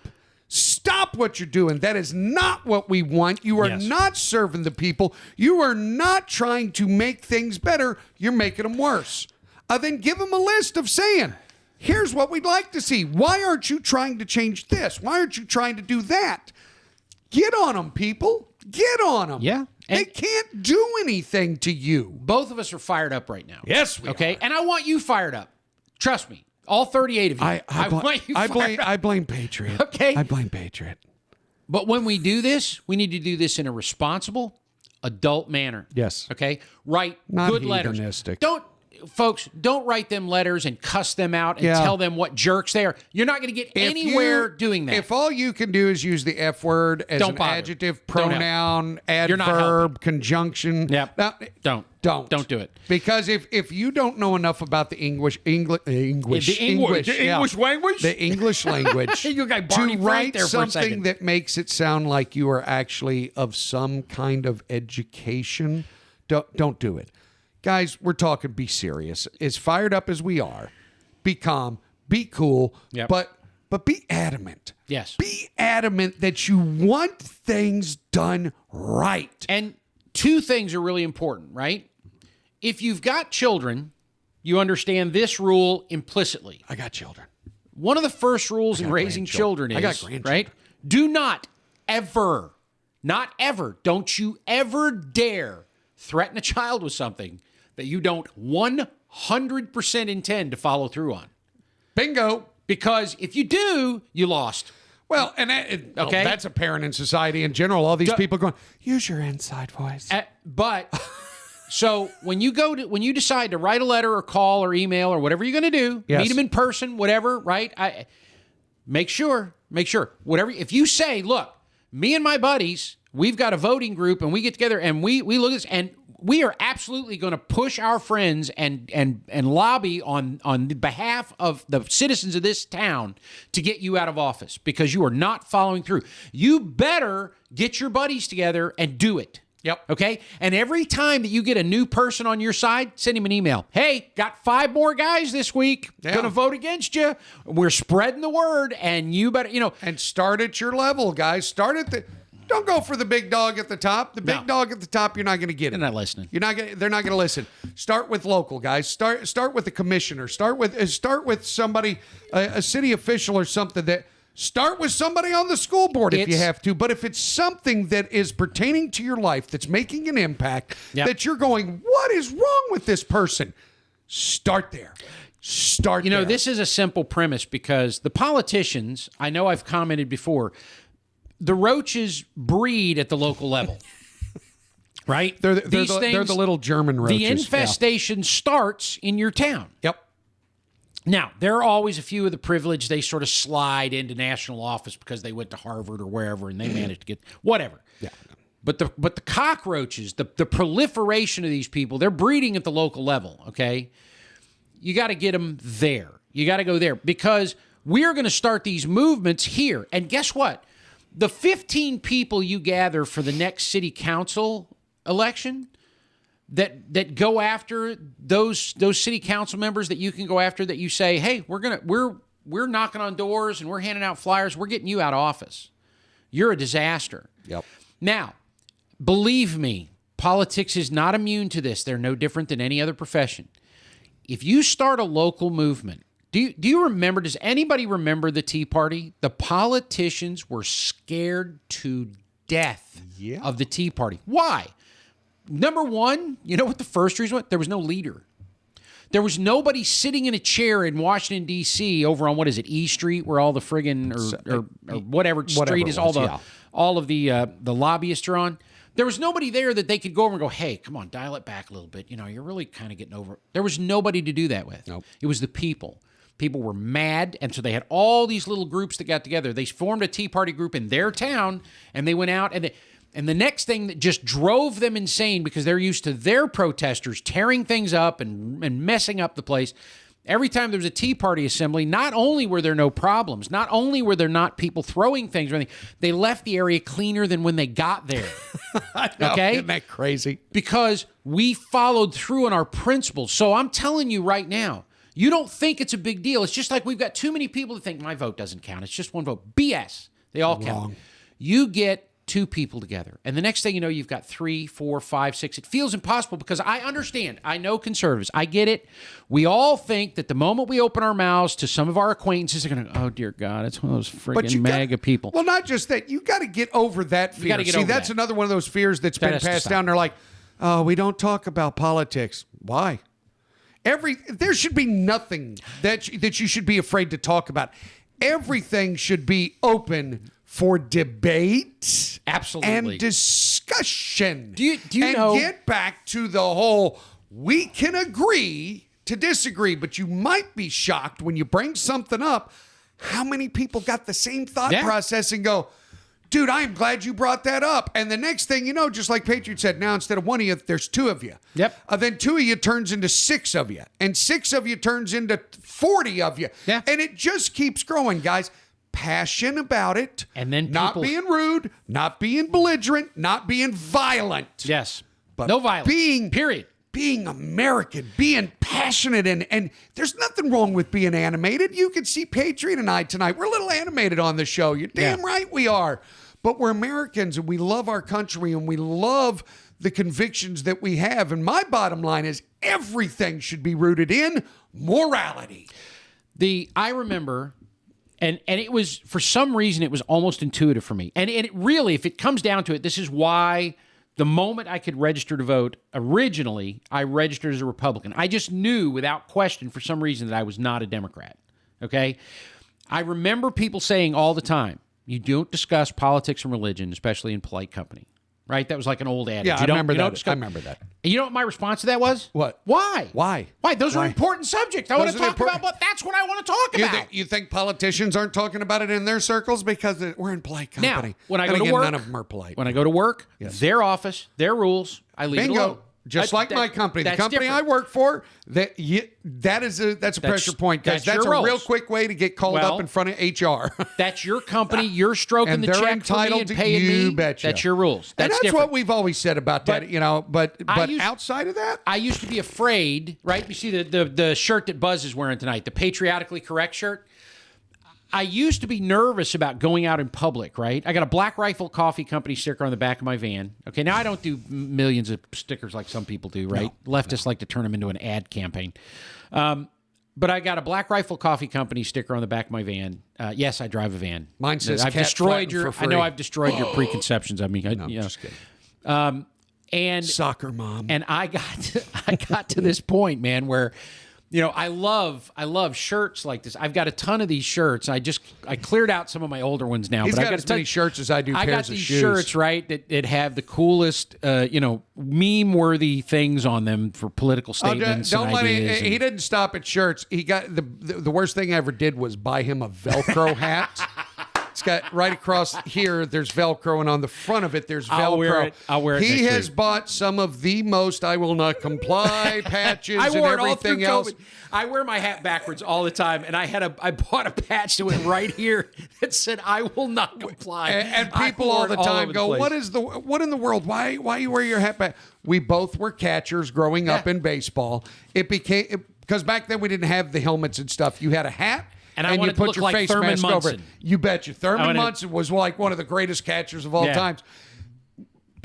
Stop what you're doing. That is not what we want. You are not serving the people. You are not trying to make things better. You're making them worse. Then give them a list of saying, here's what we'd like to see. Why aren't you trying to change this? Why aren't you trying to do that? Get on them, people. Get on them. Yeah. They can't do anything to you. Both of us are fired up right now. Yes, we okay? are. And I want you fired up. Trust me. All 38 of you. I blame Patriot. Okay. I blame Patriot. But when we do this, we need to do this in a responsible, adult manner. Yes. Okay? Write Not good letters. hedonistic. Don't write them letters and cuss them out and tell them what jerks they are. You're not going to get anywhere doing that. If all you can do is use the F word as an adjective, pronoun, adverb, conjunction. Yep. Don't do it. Because if you don't know enough about the English language, You got Barney to Frank write there for a something second. that makes it sound like you are actually of some kind of education, don't do it. Guys, we're talking be serious. As fired up as we are, be calm, be cool, but be adamant. Yes. Be adamant that you want things done right. And two things are really important, right? If you've got children, you understand this rule implicitly. I got children. One of the first rules in raising children is, I got grandchildren. right? Do not ever, don't you ever dare threaten a child with something that you don't 100% intend to follow through on. Bingo. Because if you do, you lost. Well, and that's apparent in society in general. All these people going, use your inside voice. But so when you decide to write a letter or call or email or whatever you're going to do, meet them in person, whatever, right? Make sure, whatever. If you say, look, me and my buddies, we've got a voting group and we get together and we look at this and we are absolutely going to push our friends and lobby on behalf of the citizens of this town to get you out of office because you are not following through. You better get your buddies together and do it. Yep. Okay? And every time that you get a new person on your side, send him an email. Hey, got 5 more guys this week. Going to vote against you. We're spreading the word and you better, And start at your level, guys. Don't go for the big dog at the top. The big dog at the top, you're not going to get it. They're not listening. They're not going to listen. Start with local guys. Start with the commissioner. Start with somebody, a city official or something. Start with somebody on the school board if you have to. But if it's something that is pertaining to your life, that's making an impact, that you're going, what is wrong with this person? Start there. Start there. This is a simple premise because the politicians, I know I've commented before, the roaches breed at the local level, right? They're the little German roaches. The infestation starts in your town. Yep. Now, there are always a few of the privileged. They sort of slide into national office because they went to Harvard or wherever and they managed to get whatever. Yeah. But the cockroaches, the proliferation of these people, they're breeding at the local level, okay? You got to get them there. You got to go there because we're going to start these movements here. And guess what? The 15 people you gather for the next city council election that go after those city council members that you can go after that you say, hey, we're knocking on doors and we're handing out flyers. We're getting you out of office. You're a disaster. Yep. Now, believe me, Politics is not immune to this. They're no different than any other profession. If you start a local movement, do you remember, does anybody remember the Tea Party? The politicians were scared to death of the Tea Party. Why? Number one, you know what the first reason was? There was no leader. There was nobody sitting in a chair in Washington, D.C. over on, what is it, E Street, where all the friggin' or whatever street is, all of the lobbyists are on. There was nobody there that they could go over and go, hey, come on, dial it back a little bit. You know, you're really kind of getting over it. There was nobody to do that with. Nope. It was the people. People were mad, and so they had all these little groups that got together. They formed a Tea Party group in their town, and they went out, and the next thing that just drove them insane, because they're used to their protesters tearing things up and messing up the place. Every time there was a Tea Party assembly, not only were there no problems, not only were there not people throwing things or anything, they left the area cleaner than when they got there. I know, okay? Isn't that crazy? Because we followed through on our principles. So I'm telling you right now, you don't think it's a big deal. It's just like we've got too many people that think my vote doesn't count. It's just one vote. BS. They all count. You get two people together, and the next thing you know, you've got 3, 4, 5, 6. It feels impossible because I understand. I know conservatives. I get it. We all think that the moment we open our mouths to some of our acquaintances, they're going to, oh, dear God, it's one of those friggin' MAGA people. Well, not just that. You got to get over that fear. That's another one of those fears that's been passed down. They're like, oh, we don't talk about politics. Why? There should be nothing that you should be afraid to talk about. Everything should be open for debate, absolutely, and discussion. Do you know? Get back to the whole, we can agree to disagree, but you might be shocked when you bring something up how many people got the same thought process and go, dude, I am glad you brought that up. And the next thing you know, just like Patriot said, now instead of one of you, there's two of you. Yep. Then two of you turns into 6 of you. And 6 of you turns into 40 of you. Yeah. And it just keeps growing, guys. Passion about it. And then not being rude, not being belligerent, not being violent. Yes. But no violence. Period. Being American, being passionate, and there's nothing wrong with being animated. You can see Patriot and I tonight. We're a little animated on the show. You're damn right we are. But we're Americans, and we love our country, and we love the convictions that we have. And my bottom line is everything should be rooted in morality. I remember, and it was, for some reason, it was almost intuitive for me. And it really, if it comes down to it, this is why the moment I could register to vote, originally, I registered as a Republican. I just knew without question, for some reason, that I was not a Democrat. Okay? I remember people saying all the time, you don't discuss politics and religion, especially in polite company. Right? That was like an old adage. Yeah, I remember that. I remember that. You know what my response to that was? What? Why? Why? Those are important subjects. I want to talk about, but that's what I want to talk about. You think politicians aren't talking about it in their circles? Because we're in polite company. Now, when I go to work, none of them are polite. When I go to work, their office, their rules, I leave it alone. Just like my company. The company I work for, that's a pressure point, guys. That's a real quick way to get called up in front of HR. That's your company. You're stroking the check for me and paying me. Betcha. That's your rules. That's what we've always said about that. But outside of that, I used to be afraid. Right? You see the shirt that Buzz is wearing tonight, the patriotically correct shirt. I used to be nervous about going out in public, right? I got a Black Rifle Coffee Company sticker on the back of my van. Okay, now I don't do millions of stickers like some people do, right? Leftists like to turn them into an ad campaign. But I got a Black Rifle Coffee Company sticker on the back of my van. Yes, I drive a van. Mine says I've destroyed your. I know I've destroyed your preconceptions. I mean, I'm just kidding. And soccer mom. And I got to this point, man, where, I love shirts like this. I've got a ton of these shirts. I cleared out some of my older ones now. He's got as many shirts as I do pairs of shoes. I got these shirts, right, that have the coolest, meme-worthy things on them for political statements. Don't let he didn't stop at shirts. He got the worst thing I ever did was buy him a Velcro hat. It's got right across here, there's Velcro, and on the front of it, there's Velcro. I'll wear it. He has bought some of the most I will not comply patches and everything else. COVID. I wear my hat backwards all the time, and I bought a patch that went right here that said "I will not comply." And people all the time go, "What in the world? Why you wear your hat back?" We both were catchers growing up in baseball. It became because back then we didn't have the helmets and stuff. You had a hat. And you put your face mask over it. You betcha. Thurman Munson was like one of the greatest catchers of all times.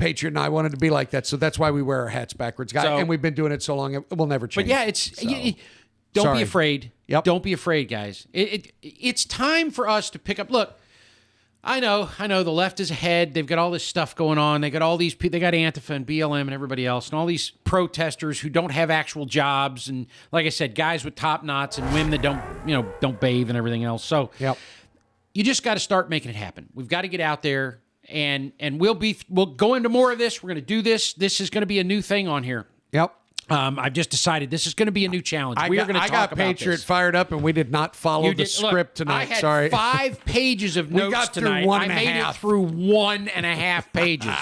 Patriot and I wanted to be like that, so that's why we wear our hats backwards, guys. And we've been doing it so long, it will never change. But yeah, don't be afraid. Yep. Don't be afraid, guys. It's time for us to pick up. Look, I know. The left is ahead. They've got all this stuff going on. They got all these people. They got Antifa and BLM and everybody else, and all these protesters who don't have actual jobs, and like I said, guys with top knots and women that don't bathe and everything else. So you just got to start making it happen. We've got to get out there, and we'll go into more of this. We're going to do this. This is going to be a new thing on here. Yep. I've just decided this is going to be a new challenge. We are going to talk about Patriot this. fired up, and we did not follow the script tonight. I had Sorry. 5 pages of notes got through tonight. one I and a made half. it through 1.5 pages.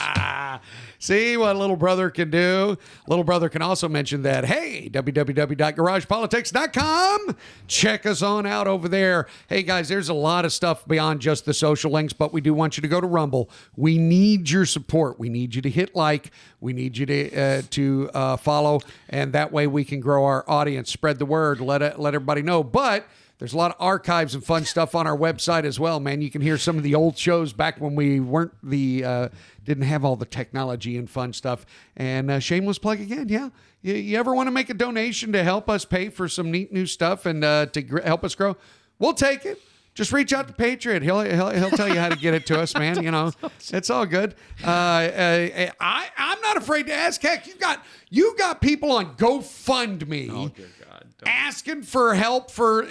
See what little brother can do? Little brother can also mention that, hey, www.garagepolitics.com. Check us on out over there. Hey, guys, there's a lot of stuff beyond just the social links, but we do want you to go to Rumble. We need your support. We need you to hit like. We need you to follow, and that way we can grow our audience, spread the word, let everybody know. But there's a lot of archives and fun stuff on our website as well, man. You can hear some of the old shows back when we didn't have all the technology and fun stuff. And shameless plug again, yeah. You ever want to make a donation to help us pay for some neat new stuff and to help us grow? We'll take it. Just reach out to Patriot. He'll tell you how to get it to us, man. It's all good. I'm not afraid to ask. Heck, you got people on GoFundMe. Oh, dear God. Asking for help for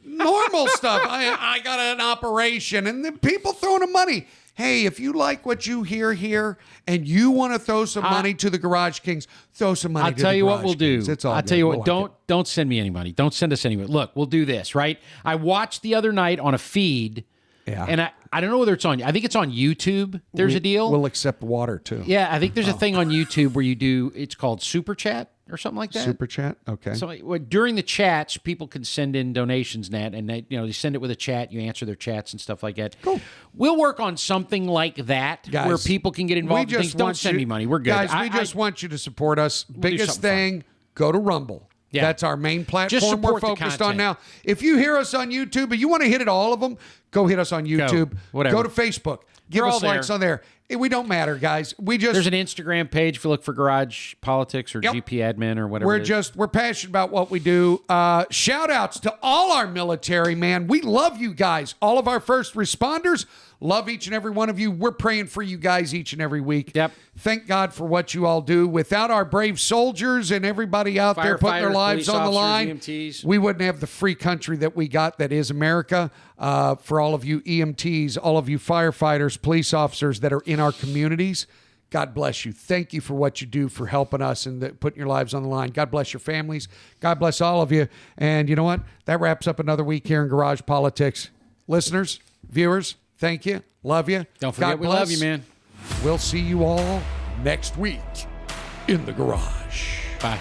normal stuff. I got an operation, and then people throwing them money. Hey, if you like what you hear here and you want to throw some money to the Garage Kings, throw some money. I'll tell you what we'll do. It's all I'll good. tell you what. Don't send me any money. Don't send us any money. Look, we'll do this, right? I watched the other night on a feed. Yeah. And I don't know whether it's on. I think it's on YouTube. There's a deal. We'll accept water too. Yeah, I think there's a thing on YouTube where you do. It's called Super Chat or something like that. Super Chat. Okay. So during the chats, people can send in donations, and they send it with a chat. You answer their chats and stuff like that. Cool. We'll work on something like that, guys, where people can get involved. Don't send me money. We're good, guys. We just want you to support us. Biggest thing, go to Rumble. Yeah. That's our main platform we're focused on now. If you hear us on YouTube and you want to hit at all of them, go hit us on YouTube. Go to Facebook. Give us likes on there. We don't matter, guys. There's an Instagram page if you look for Garage Politics or GP Admin or whatever. We're passionate about what we do. Shout outs to all our military, man. We love you guys. All of our first responders. Love each and every one of you. We're praying for you guys each and every week. Yep. Thank God for what you all do. Without our brave soldiers and everybody out there putting their lives on the line, EMTs. We wouldn't have the free country that we got that is America. For all of you EMTs, all of you firefighters, police officers that are in our communities, God bless you. Thank you for what you do for helping us and putting your lives on the line. God bless your families. God bless all of you. And you know what? That wraps up another week here in Garage Politics. Listeners, viewers, thank you. Love you. Don't forget, we love you, man. We'll see you all next week in the garage. Bye.